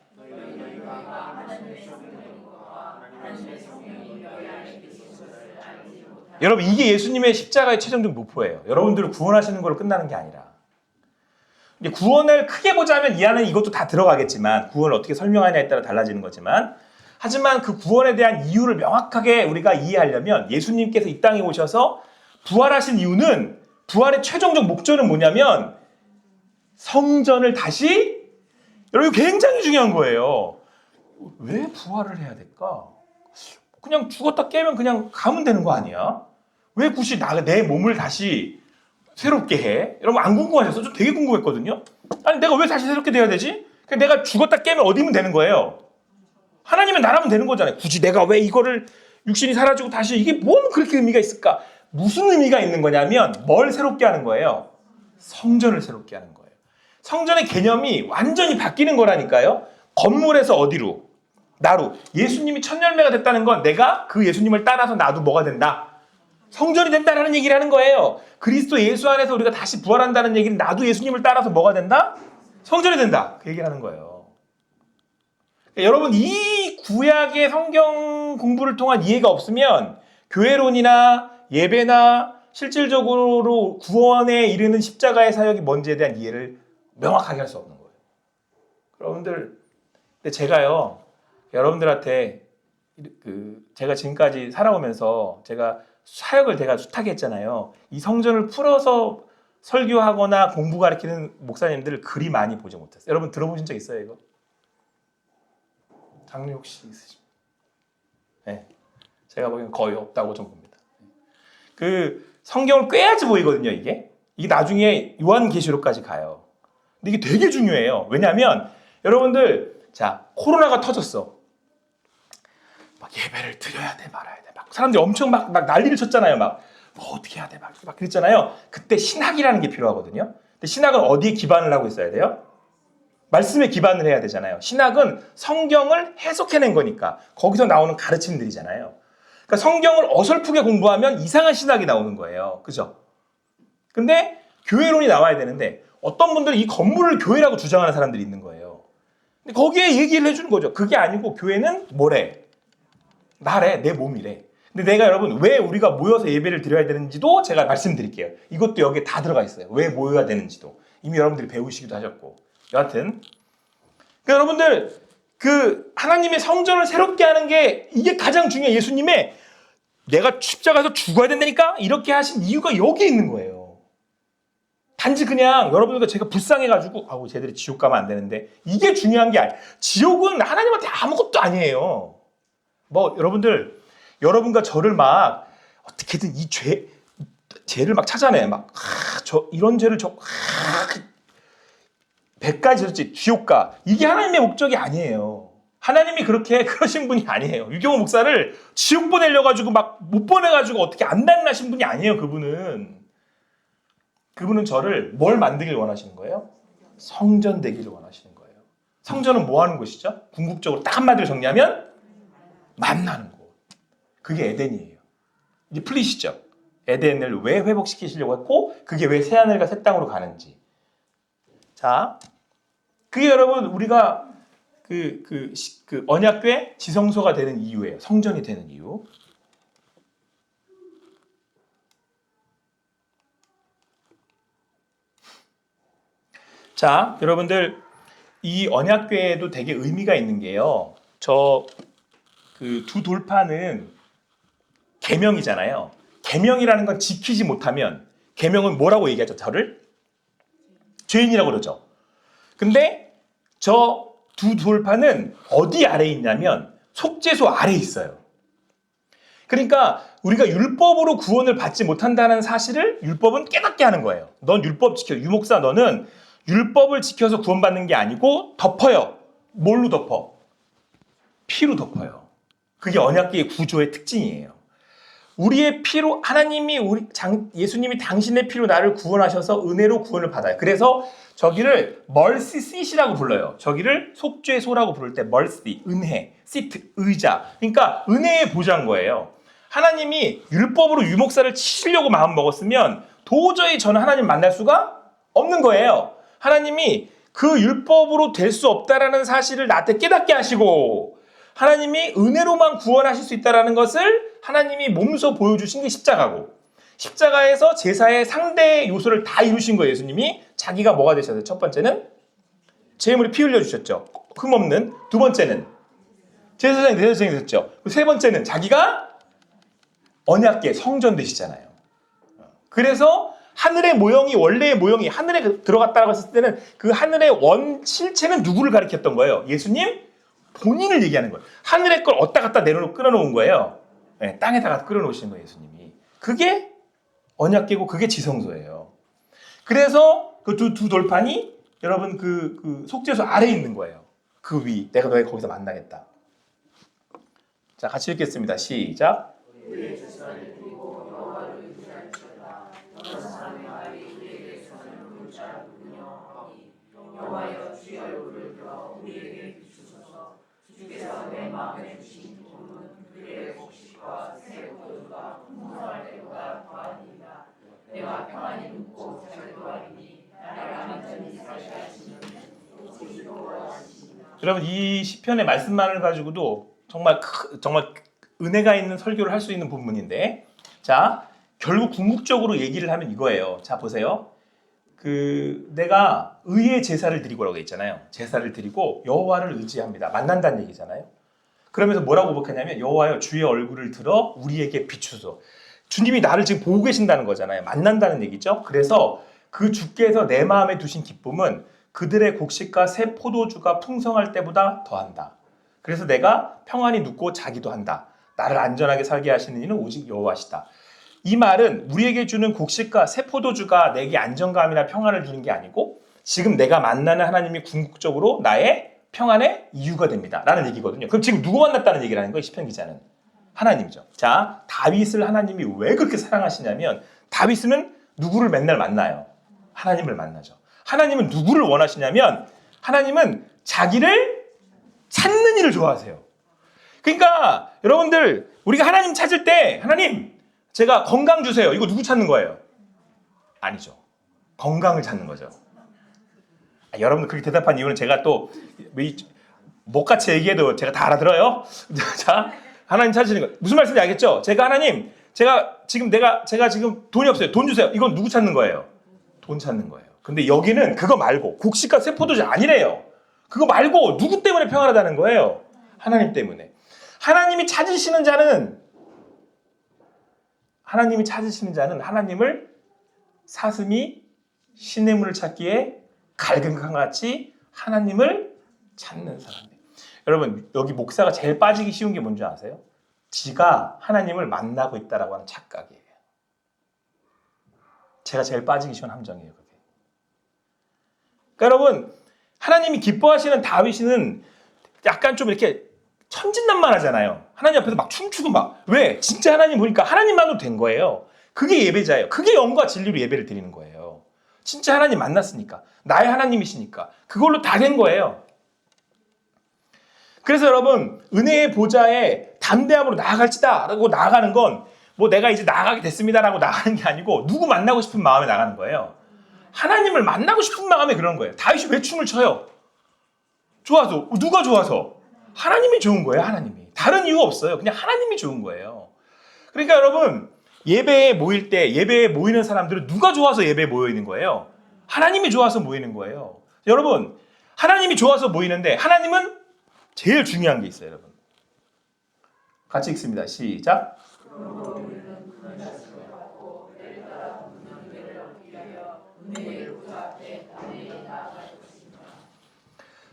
여러분 이게 예수님의 십자가의 최종적 목표예요. 여러분들을 구원하시는 걸로 끝나는 게 아니라 구원을 크게 보자면 이 안에 이것도 다 들어가겠지만 구원을 어떻게 설명하냐에 따라 달라지는 거지만 하지만 그 구원에 대한 이유를 명확하게 우리가 이해하려면 예수님께서 이 땅에 오셔서 부활하신 이유는 부활의 최종적 목적은 뭐냐면 성전을 다시 여러분 굉장히 중요한 거예요. 왜 부활을 해야 될까? 그냥 죽었다 깨면 그냥 가면 되는 거 아니야? 왜 굳이 내 몸을 다시 새롭게 해? 여러분 안 궁금하셨어요? 저 되게 궁금했거든요. 아니 내가 왜 다시 새롭게 돼야 되지? 그냥 내가 죽었다 깨면 어디면 되는 거예요? 하나님은 나라면 되는 거잖아요. 굳이 내가 왜 이거를 육신이 사라지고 다시 이게 뭔 그렇게 의미가 있을까? 무슨 의미가 있는 거냐면 뭘 새롭게 하는 거예요? 성전을 새롭게 하는 거예요. 성전의 개념이 완전히 바뀌는 거라니까요. 건물에서 어디로? 나로. 예수님이 첫 열매가 됐다는 건 내가 그 예수님을 따라서 나도 뭐가 된다? 성전이 된다라는 얘기를 하는 거예요. 그리스도 예수 안에서 우리가 다시 부활한다는 얘기는 나도 예수님을 따라서 뭐가 된다? 성전이 된다. 그 얘기를 하는 거예요. 여러분 이 구약의 성경 공부를 통한 이해가 없으면 교회론이나 예배나 실질적으로 구원에 이르는 십자가의 사역이 뭔지에 대한 이해를 명확하게 할 수 없는 거예요. 여러분들, 근데 제가요 여러분들한테 제가 지금까지 살아오면서 제가 사역을 제가 숱하게 했잖아요. 이 성전을 풀어서 설교하거나 공부 가르치는 목사님들을 그리 많이 보지 못했어요. 여러분 들어보신 적 있어요 이거? 장르 혹시 있으십니까? 네, 제가 보기엔 거의 없다고 좀 봅니다. 그 성경을 꿰야지 보이거든요. 이게 나중에 요한계시록까지 가요. 근데 이게 되게 중요해요. 왜냐하면 여러분들 자 코로나가 터졌어. 막 예배를 드려야 돼 말아야 돼. 막 사람들이 엄청 막 난리를 쳤잖아요. 막 어떻게 해야 돼 막 그랬잖아요. 그때 신학이라는 게 필요하거든요. 근데 신학은 어디에 기반을 하고 있어야 돼요? 말씀에 기반을 해야 되잖아요. 신학은 성경을 해석해낸 거니까 거기서 나오는 가르침들이잖아요. 그러니까 성경을 어설프게 공부하면 이상한 신학이 나오는 거예요. 그죠? 근데 교회론이 나와야 되는데 어떤 분들은 이 건물을 교회라고 주장하는 사람들이 있는 거예요. 근데 거기에 얘기를 해주는 거죠. 그게 아니고 교회는 뭐래? 나래, 내 몸이래. 근데 내가 여러분 왜 우리가 모여서 예배를 드려야 되는지도 제가 말씀드릴게요. 이것도 여기에 다 들어가 있어요. 왜 모여야 되는지도 이미 여러분들이 배우시기도 하셨고 여하튼 그러니까 여러분들 그 하나님의 성전을 새롭게 하는 게 이게 가장 중요해요. 예수님의 내가 십자가에서 죽어야 된다니까 이렇게 하신 이유가 여기에 있는 거예요. 단지 그냥 여러분들과 제가 불쌍해가지고 쟤들이 지옥 가면 안 되는데 이게 중요한 게 아니에요. 지옥은 하나님한테 아무것도 아니에요. 뭐 여러분들 여러분과 저를 막 어떻게든 이 죄를 막 찾아내 막 저 이런 죄를 100가지 지옥가 이게 하나님의 목적이 아니에요. 하나님이 그렇게 그러신 분이 아니에요. 유경호 목사를 지옥 보내려 가지고 막 못 보내가지고 어떻게 안달나신 분이 아니에요. 그분은 저를 뭘 만들길 원하시는 거예요? 성전 되기를 원하시는 거예요. 성전은 뭐 하는 곳이죠? 궁극적으로 딱 한마디로 정리하면 만나는 곳. 그게 에덴이에요. 이제 풀리시죠? 에덴을 왜 회복시키시려고 했고 그게 왜 새하늘과 새 땅으로 가는지. 자, 그게 여러분 우리가 그 언약궤 지성소가 되는 이유예요. 성전이 되는 이유. 자, 여러분들 이 언약궤에도 되게 의미가 있는 게요. 저 그 두 돌파는 계명이잖아요. 계명이라는 건 지키지 못하면 계명은 뭐라고 얘기하죠? 저를 죄인이라고 그러죠. 근데 저 두 돌파는 어디 아래에 있냐면 속죄소 아래에 있어요. 그러니까 우리가 율법으로 구원을 받지 못한다는 사실을 율법은 깨닫게 하는 거예요. 넌 율법 지켜. 유목사 너는 율법을 지켜서 구원받는 게 아니고 덮어요. 뭘로 덮어? 피로 덮어요. 그게 언약궤의 구조의 특징이에요. 우리의 피로 하나님이 예수님이 당신의 피로 나를 구원하셔서 은혜로 구원을 받아요. 그래서 저기를 mercy seat이라고 불러요. 저기를 속죄소라고 부를 때 mercy, 은혜, seat, 의자. 그러니까 은혜의 보좌인 거예요. 하나님이 율법으로 유목사를 치시려고 마음 먹었으면 도저히 저는 하나님 만날 수가 없는 거예요. 하나님이 그 율법으로 될 수 없다라는 사실을 나한테 깨닫게 하시고 하나님이 은혜로만 구원하실 수 있다는 것을 하나님이 몸소 보여주신 게 십자가고 십자가에서 제사의 상대 요소를 다 이루신 거예요. 예수님이 자기가 뭐가 되셨어요? 첫 번째는 제물이 피 흘려주셨죠. 흠없는. 두 번째는 제사장이 되셨죠. 세 번째는 자기가 언약궤 성전 되시잖아요. 그래서 하늘의 모형이 원래의 모형이 하늘에 들어갔다고 했을 때는 그 하늘의 실체는 누구를 가리켰던 거예요? 예수님 본인을 얘기하는 거예요. 하늘의 걸 어디다 갖다 끌어놓은 거예요. 네, 땅에다가 끌어놓으시는 거예요, 예수님이. 그게 언약궤고 그게 지성소예요. 그래서 그 두 돌판이 여러분 그 속죄소 아래에 있는 거예요. 그 위, 내가 너희 거기서 만나겠다. 자, 같이 읽겠습니다. 시작. 여호와여 주의 얼굴을 들어 우리에게 비추소서. 주께서 내 마음에 주신 기쁨은 그의 곡식과 새 포도주가 풍성할 때보다 더하니이다. 내가 평안히 눕고 잠을 이루리니 나를 완전히 살게 하시는 여호와시니라. 여러분 이 시편의 말씀만을 가지고도 정말 은혜가 있는 설교를 할 수 있는 부분인데, 자 결국 궁극적으로 얘기를 하면 이거예요. 자 보세요. 내가 의의 제사를 드리고라고 했잖아요. 제사를 드리고 여호와를 의지합니다. 만난다는 얘기잖아요. 그러면서 뭐라고 고백하냐면 여호와여 주의 얼굴을 들어 우리에게 비추소. 주님이 나를 지금 보고 계신다는 거잖아요. 만난다는 얘기죠. 그래서 그 주께서 내 마음에 두신 기쁨은 그들의 곡식과 새 포도주가 풍성할 때보다 더한다. 그래서 내가 평안히 눕고 자기도 한다. 나를 안전하게 살게 하시는 이는 오직 여호와시다. 이 말은 우리에게 주는 곡식과 새 포도주가 내게 안정감이나 평안을 주는 게 아니고 지금 내가 만나는 하나님이 궁극적으로 나의 평안의 이유가 됩니다. 라는 얘기거든요. 그럼 지금 누구 만났다는 얘기를 하는 거예요? 시편 기자는. 하나님이죠. 자, 다윗을 하나님이 왜 그렇게 사랑하시냐면 다윗은 누구를 맨날 만나요? 하나님을 만나죠. 하나님은 누구를 원하시냐면 하나님은 자기를 찾는 일을 좋아하세요. 그러니까 여러분들 우리가 하나님 찾을 때 하나님 제가 건강 주세요. 이거 누구 찾는 거예요? 아니죠. 건강을 찾는 거죠. 여러분들 그렇게 대답한 이유는 제가 또 못같이 얘기해도 제가 다 알아들어요. 자, 하나님 찾으시는 거 무슨 말씀인지 알겠죠? 하나님, 제가 지금 돈이 없어요. 돈 주세요. 이건 누구 찾는 거예요? 돈 찾는 거예요. 근데 여기는 그거 말고 곡식과 새 포도주 아니래요. 그거 말고 누구 때문에 평안하다는 거예요? 하나님 때문에. 하나님이 찾으시는 자는 하나님을 사슴이 시냇물을 찾기에 갈근 강같이 하나님을 찾는 사람이에요. 여러분 여기 목사가 제일 빠지기 쉬운 게 뭔지 아세요? 지가 하나님을 만나고 있다라고 하는 착각이에요. 제가 제일 빠지기 쉬운 함정이에요. 그게. 그러니까 여러분 하나님이 기뻐하시는 다윗은 약간 좀 이렇게 천진난만하잖아요. 하나님 앞에서 막 춤추고 막. 왜? 진짜 하나님 보니까 하나님만으로 된 거예요. 그게 예배자예요. 그게 영과 진리로 예배를 드리는 거예요. 진짜 하나님 만났으니까. 나의 하나님이시니까. 그걸로 다 된 거예요. 그래서 여러분, 은혜의 보좌에 담대함으로 나아갈지다 라고 나아가는 건 뭐 내가 이제 나아가게 됐습니다라고 나가는 게 아니고 누구 만나고 싶은 마음에 나가는 거예요. 하나님을 만나고 싶은 마음에 그런 거예요. 다윗이 왜 춤을 춰요? 좋아서. 누가 좋아서? 하나님이 좋은 거예요. 하나님이. 다른 이유가 없어요. 그냥 하나님이 좋은 거예요. 그러니까 여러분, 예배에 모일 때 예배에 모이는 사람들은 누가 좋아서 예배에 모여 있는 거예요? 하나님이 좋아서 모이는 거예요. 여러분, 하나님이 좋아서 모이는데 하나님은 제일 중요한 게 있어요, 여러분. 같이 읽습니다. 시작.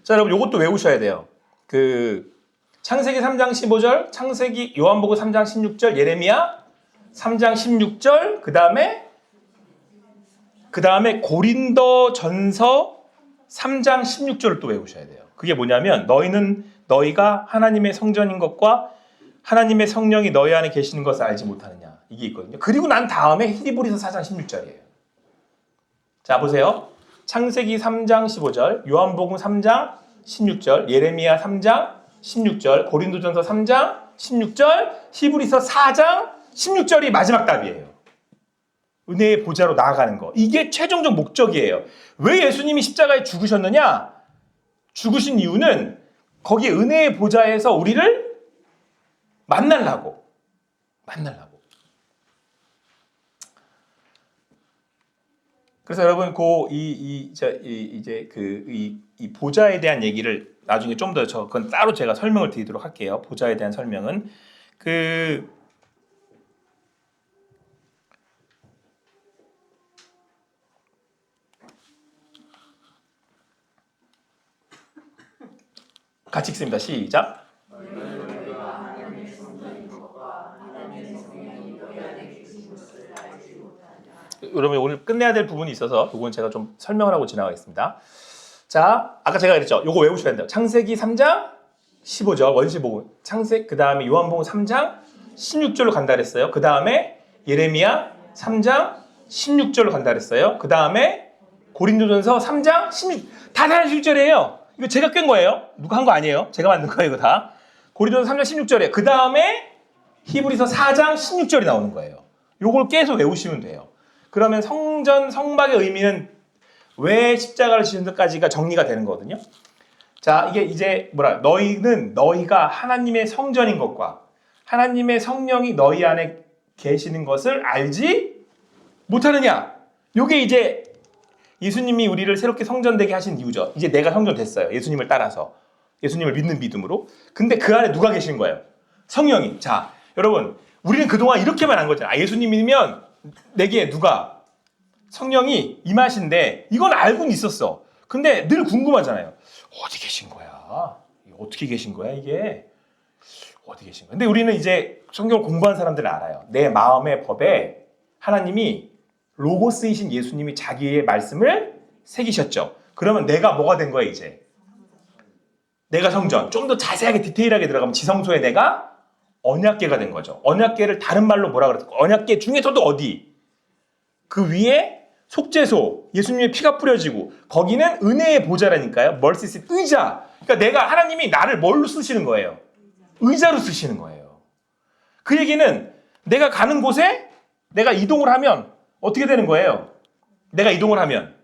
자, 여러분, 이것도 외우셔야 돼요. 창세기 3장 15절, 창세기 요한복음 3장 16절, 예레미야 3장 16절, 그 다음에 고린도전서 3장 16절을 또 외우셔야 돼요. 그게 뭐냐면 너희가 하나님의 성전인 것과 하나님의 성령이 너희 안에 계시는 것을 알지 못하느냐. 이게 있거든요. 그리고 난 다음에 히브리서 4장 16절이에요. 자, 보세요. 창세기 3장 15절, 요한복음 3장 16절, 예레미야 3장 16절, 고린도전서 3장 16절, 히브리서 4장 16절이 마지막 답이에요. 은혜의 보좌로 나아가는 거. 이게 최종적 목적이에요. 왜 예수님이 십자가에 죽으셨느냐? 죽으신 이유는 거기 은혜의 보좌에서 우리를 만나려고. 그래서 여러분, 이 보좌에 대한 얘기를 나중에 좀 더 그건 따로 제가 설명을 드리도록 할게요. 보좌에 대한 설명은 같이 읽습니다. 시작. 여러분, 오늘 끝내야 될 부분이 있어서 이건 제가 좀 설명을 하고 지나가겠습니다. 자, 아까 제가 그랬죠. 이거 외우셔야 돼요. 창세기 3장 15절 원시복음. 그 다음에 요한복음 3장 16절로 간다 그랬어요. 그 다음에 예레미야 3장 16절로 간다 그랬어요. 그 다음에 고린도전서 3장 16. 다 다른 16절이에요. 이거 제가 깬 거예요. 누가 한 거 아니에요. 제가 만든 거예요, 이거 다. 고린도전서 3장 16절이에요. 그 다음에 히브리서 4장 16절이 나오는 거예요. 요걸 깨서 외우시면 돼요. 그러면 성박의 의미는 왜 십자가를 지셨는지까지가 정리가 되는 거거든요. 자, 이게 이제 너희가 하나님의 성전인 것과 하나님의 성령이 너희 안에 계시는 것을 알지 못하느냐. 요게 이제 예수님이 우리를 새롭게 성전되게 하신 이유죠. 이제 내가 성전 됐어요. 예수님을 따라서. 예수님을 믿는 믿음으로. 근데 그 안에 누가 계신 거예요? 성령이. 자, 여러분, 우리는 그동안 이렇게만 한 거잖아요. 예수님 믿으면 내게 성령이 임하신데 이건 알고는 있었어. 근데 늘 궁금하잖아요. 어디 계신 거야? 어떻게 계신 거야, 이게? 어디 계신 거야? 근데 우리는 이제 성경을 공부한 사람들은 알아요. 내 마음의 법에 하나님이 로고스이신 예수님이 자기의 말씀을 새기셨죠. 그러면 내가 뭐가 된 거야, 이제? 내가 성전. 좀 더 자세하게 디테일하게 들어가면 지성소에 내가 언약궤가 된 거죠. 언약궤를 다른 말로 뭐라 그랬을까? 언약궤 중에서도 어디? 그 위에 속죄소, 예수님의 피가 뿌려지고 거기는 은혜의 보좌라니까요. 멀시시 의자. 그러니까 하나님이 나를 뭘로 쓰시는 거예요? 의자로 쓰시는 거예요. 그 얘기는 내가 가는 곳에 내가 이동을 하면 어떻게 되는 거예요? 내가 이동을 하면.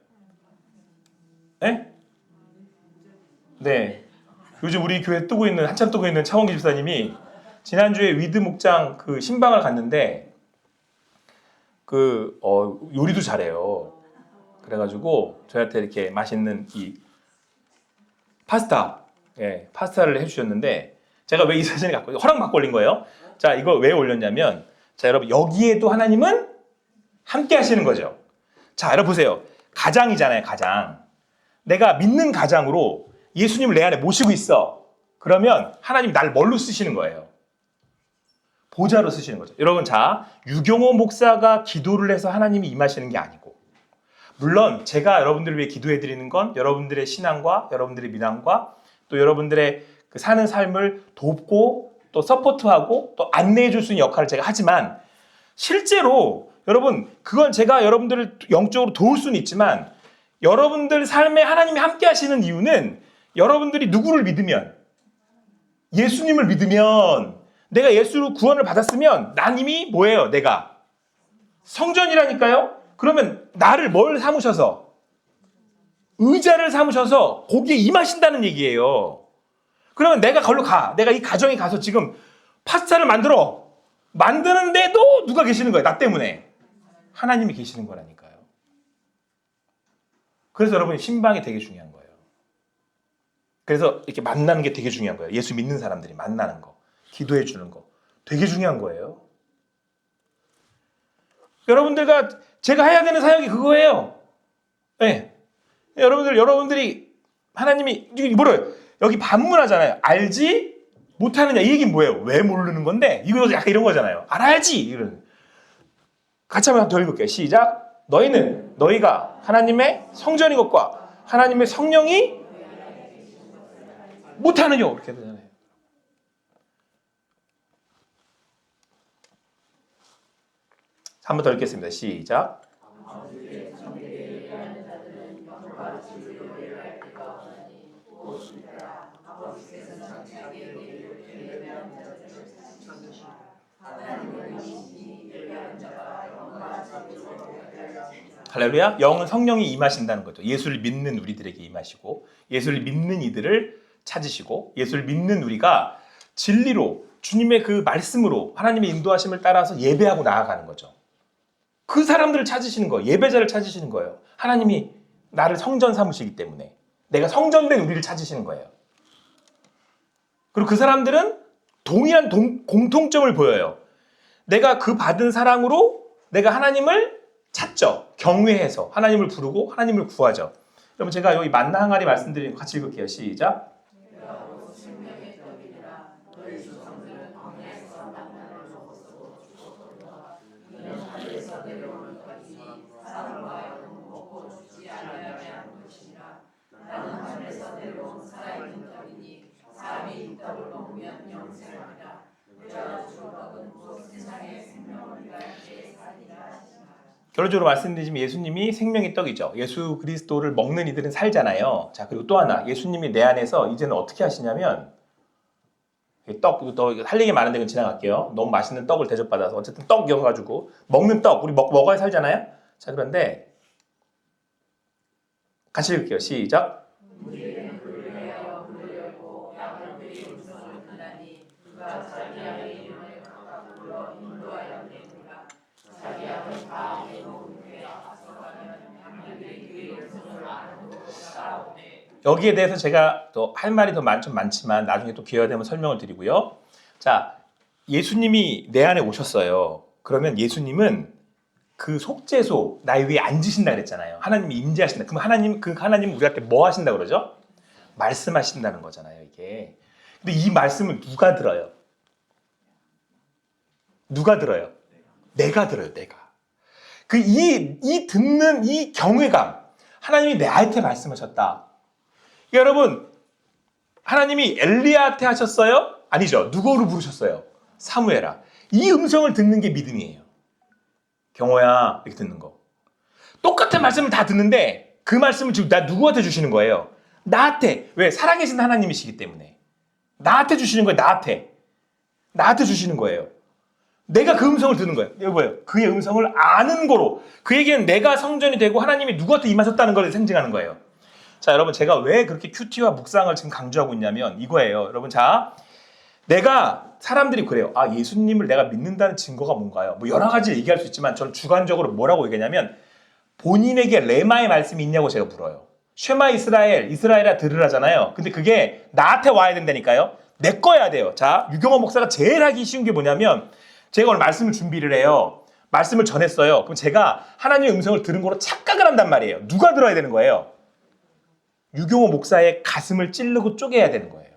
네. 요즘 우리 교회 한참 뜨고 있는 차원기 집사님이 지난주에 위드 목장 신방을 갔는데 요리도 잘해요. 그래가지고 저한테 이렇게 맛있는 이 파스타를 해주셨는데 제가 왜 이 사진을 갖고 허락받고 올린 거예요? 자, 이거 왜 올렸냐면 자, 여러분, 여기에도 하나님은 함께 하시는 거죠. 자, 여러분 보세요. 가장이잖아요, 가장. 내가 믿는 가장으로 예수님을 내 안에 모시고 있어. 그러면 하나님이 나를 뭘로 쓰시는 거예요? 보좌로 쓰시는 거죠. 여러분, 자, 유경호 목사가 기도를 해서 하나님이 임하시는 게 아니고, 물론 제가 여러분들을 위해 기도해드리는 건 여러분들의 신앙과 여러분들의 믿음과 또 여러분들의 그 사는 삶을 돕고 또 서포트하고 또 안내해 줄 수 있는 역할을 제가 하지만 실제로 여러분 그건 제가 여러분들을 영적으로 도울 수는 있지만 여러분들 삶에 하나님이 함께 하시는 이유는 여러분들이 누구를 믿으면 예수님을 믿으면 내가 예수로 구원을 받았으면 난 이미 뭐예요? 내가 성전이라니까요. 그러면 나를 뭘 삼으셔서 의자를 삼으셔서 거기에 임하신다는 얘기예요. 그러면 내가 걸로 가. 내가 이 가정에 가서 지금 파스타를 만드는데도 누가 계시는 거예요? 나 때문에. 하나님이 계시는 거라니까요. 그래서 여러분 신방이 되게 중요한 거예요. 그래서 이렇게 만나는 게 되게 중요한 거예요. 예수 믿는 사람들이 만나는 거, 기도해 주는 거 되게 중요한 거예요. 여러분들과 제가 해야 되는 사역이 그거예요. 네. 여러분들이 하나님이 뭐래요? 여기 반문하잖아요. 알지 못하느냐 이 얘기는 뭐예요? 왜 모르는 건데? 이거 약간 이런 거잖아요. 알아야지. 이런. 같이 한번 더 읽을게요. 시작. 너희가 하나님의 성전인 것과 하나님의 성령이 못하느냐 이렇게 되잖아요. 한 번 더 읽겠습니다. 시작. 할렐루야. 영은 성령이 임하신다는 거죠. 예수를 믿는 우리들에게 임하시고 예수를 믿는 이들을 찾으시고 예수를 믿는 우리가 진리로 주님의 그 말씀으로 하나님의 인도하심을 따라서 예배하고 나아가는 거죠. 그 사람들을 찾으시는 거예요. 예배자를 찾으시는 거예요. 하나님이 나를 성전 삼으시기 때문에 내가 성전된 우리를 찾으시는 거예요. 그리고 그 사람들은 동일한 공통점을 보여요. 내가 그 받은 사랑으로 내가 하나님을 찾죠. 경외해서 하나님을 부르고 하나님을 구하죠. 여러분 제가 여기 만나 항아리 말씀드린 거 같이 읽을게요. 시작. 결론적으로 말씀드리면 예수님이 생명의 떡이죠. 예수 그리스도를 먹는 이들은 살잖아요. 자, 그리고 또 하나 예수님이 내 안에서 이제는 어떻게 하시냐면 할 얘기 많은데 그건 지나갈게요. 너무 맛있는 떡을 대접받아서 어쨌든 떡 이어가지고 먹는 떡 우리 먹어야 살잖아요. 자, 그런데 같이 읽을게요. 시작. 여기에 대해서 제가 또 할 말이 더 많지만 나중에 또 기회가 되면 설명을 드리고요. 자, 예수님이 내 안에 오셨어요. 그러면 예수님은 그 속죄소 나의 위에 앉으신다 그랬잖아요. 하나님이 임재하신다. 그럼 하나님 우리한테 뭐 하신다 그러죠? 말씀하신다는 거잖아요, 이게. 근데 이 말씀을 누가 들어요? 누가 들어요? 내가 들어요, 내가. 이 듣는 이 경외감. 하나님이 나한테 말씀하셨다. 여러분, 하나님이 엘리야한테 하셨어요? 아니죠. 누구를 부르셨어요? 사무엘아. 이 음성을 듣는 게 믿음이에요. 경호야, 이렇게 듣는 거. 똑같은 말씀을 다 듣는데 그 말씀을 지금 누구한테 주시는 거예요? 나한테. 왜? 살아계신 하나님이시기 때문에. 나한테 주시는 거예요. 나한테 주시는 거예요. 내가 그 음성을 듣는 거예요. 이거 뭐예요? 그의 음성을 아는 거로. 그에게는 내가 성전이 되고 하나님이 누구한테 임하셨다는 걸 생각하는 거예요. 자, 여러분 제가 왜 그렇게 큐티와 묵상을 지금 강조하고 있냐면 이거예요. 여러분 자, 내가 사람들이 그래요. 아, 예수님을 내가 믿는다는 증거가 뭔가요? 뭐 여러 가지 얘기할 수 있지만 저는 주관적으로 뭐라고 얘기하냐면 본인에게 레마의 말씀이 있냐고 제가 물어요. 쉐마 이스라엘아 들으라잖아요. 근데 그게 나한테 와야 된다니까요. 내 거야 돼요. 자, 유경호 목사가 제일 하기 쉬운 게 뭐냐면 제가 오늘 말씀을 준비를 해요. 말씀을 전했어요. 그럼 제가 하나님의 음성을 들은 거로 착각을 한단 말이에요. 누가 들어야 되는 거예요? 유경호 목사의 가슴을 찌르고 쪼개야 되는 거예요.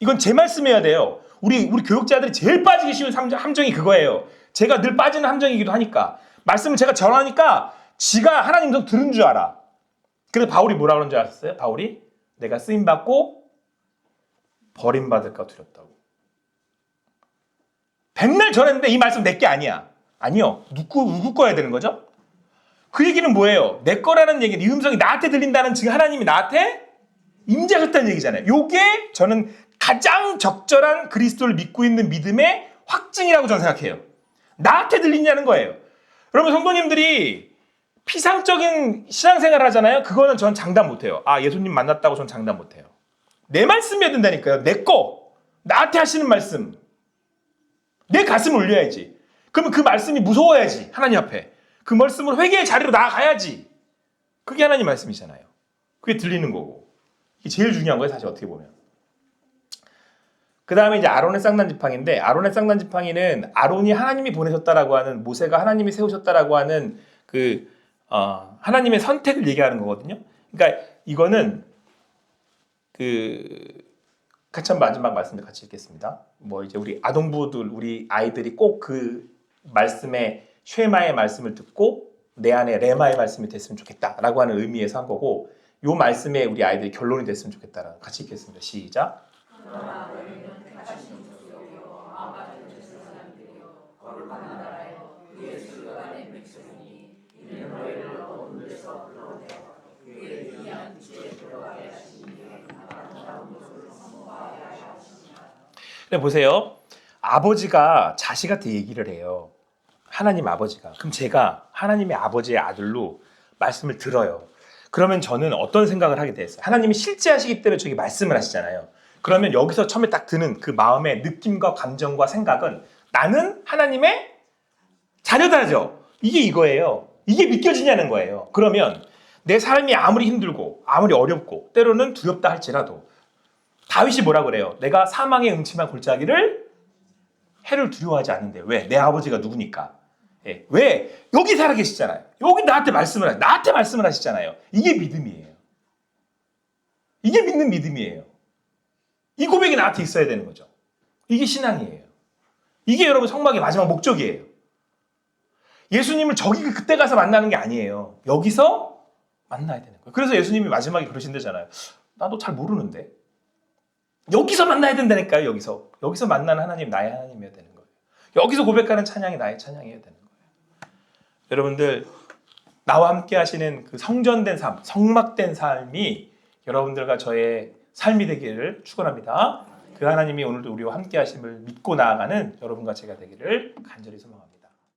이건 제 말씀해야 돼요. 우리 교육자들이 제일 빠지기 쉬운 함정이 그거예요. 제가 늘 빠지는 함정이기도 하니까. 말씀을 제가 전하니까 지가 하나님 음성 들은 줄 알아. 그래서 바울이 뭐라 그런 줄 아셨어요? 바울이 내가 쓰임받고 버림받을까 두렵다고. 백날 전했는데 이 말씀 내 게 아니야. 아니요. 누구 거야 되는 거죠? 그 얘기는 뭐예요? 내 거라는 얘기는 이 음성이 나한테 들린다는 지금 하나님이 나한테 임재하셨다는 얘기잖아요. 요게 저는 가장 적절한 그리스도를 믿고 있는 믿음의 확증이라고 저는 생각해요. 나한테 들리냐는 거예요. 여러분 성도님들이 피상적인 신앙생활을 하잖아요. 그거는 전 장담 못해요. 아 예수님 만났다고 전 장담 못해요. 내 말씀이어야 된다니까요. 내 거. 나한테 하시는 말씀. 내 가슴을 울려야지. 그러면 그 말씀이 무서워야지. 하나님 앞에. 그 말씀으로 회개의 자리로 나아가야지. 그게 하나님 말씀이잖아요. 그게 들리는 거고. 이게 제일 중요한 거예요. 사실 어떻게 보면. 그 다음에 이제 아론의 쌍난지팡이인데 아론의 쌍난지팡이는 아론이 하나님이 보내셨다라고 하는 모세가 하나님이 세우셨다라고 하는 하나님의 선택을 얘기하는 거거든요. 그러니까 이거는 같이 한번 마지막 말씀을 같이 읽겠습니다. 뭐 이제 우리 아동부들 우리 아이들이 꼭 그 말씀의 쉐마의 말씀을 듣고 내 안에 레마의 말씀이 됐으면 좋겠다라고 하는 의미에서 한 거고 요 말씀에 우리 아이들이 결론이 됐으면 좋겠다라는 같이 읽겠습니다. 시작. 근데 보세요. 아버지가 자식한테 얘기를 해요. 하나님 아버지가. 그럼 제가 하나님의 아버지의 아들로 말씀을 들어요. 그러면 저는 어떤 생각을 하게 됐어요. 하나님이 실제 하시기 때문에 저기 말씀을 하시잖아요. 그러면 여기서 처음에 딱 드는 그 마음의 느낌과 감정과 생각은 나는 하나님의 자녀다죠. 이게 이거예요. 이게 믿겨지냐는 거예요. 그러면 내 삶이 아무리 힘들고 아무리 어렵고 때로는 두렵다 할지라도 다윗이 뭐라 그래요? 내가 사망의 음침한 골짜기를 해를 두려워하지 않는데 왜? 내 아버지가 누구니까. 예. 왜? 여기 살아계시잖아요. 여기 나한테 말씀을 하시잖아요. 이게 믿음이에요. 이게 믿는 믿음이에요. 이 고백이 나한테 있어야 되는 거죠. 이게 신앙이에요. 이게 여러분 성막의 마지막 목적이에요. 예수님을 저기 그때 가서 만나는 게 아니에요. 여기서 만나야 되는 거예요. 그래서 예수님이 마지막에 그러신다잖아요. 나도 잘 모르는데. 여기서 만나야 된다니까요. 여기서 만나는 하나님 나의 하나님이어야 되는 거예요. 여기서 고백하는 찬양이 나의 찬양이어야 되는 거예요. 여러분들 나와 함께 하시는 그 성전된 삶, 성막된 삶이 여러분들과 저의 삶이 되기를 축원합니다. 그 하나님이 오늘도 우리와 함께 하심을 믿고 나아가는 여러분과 제가 되기를 간절히 소망합니다.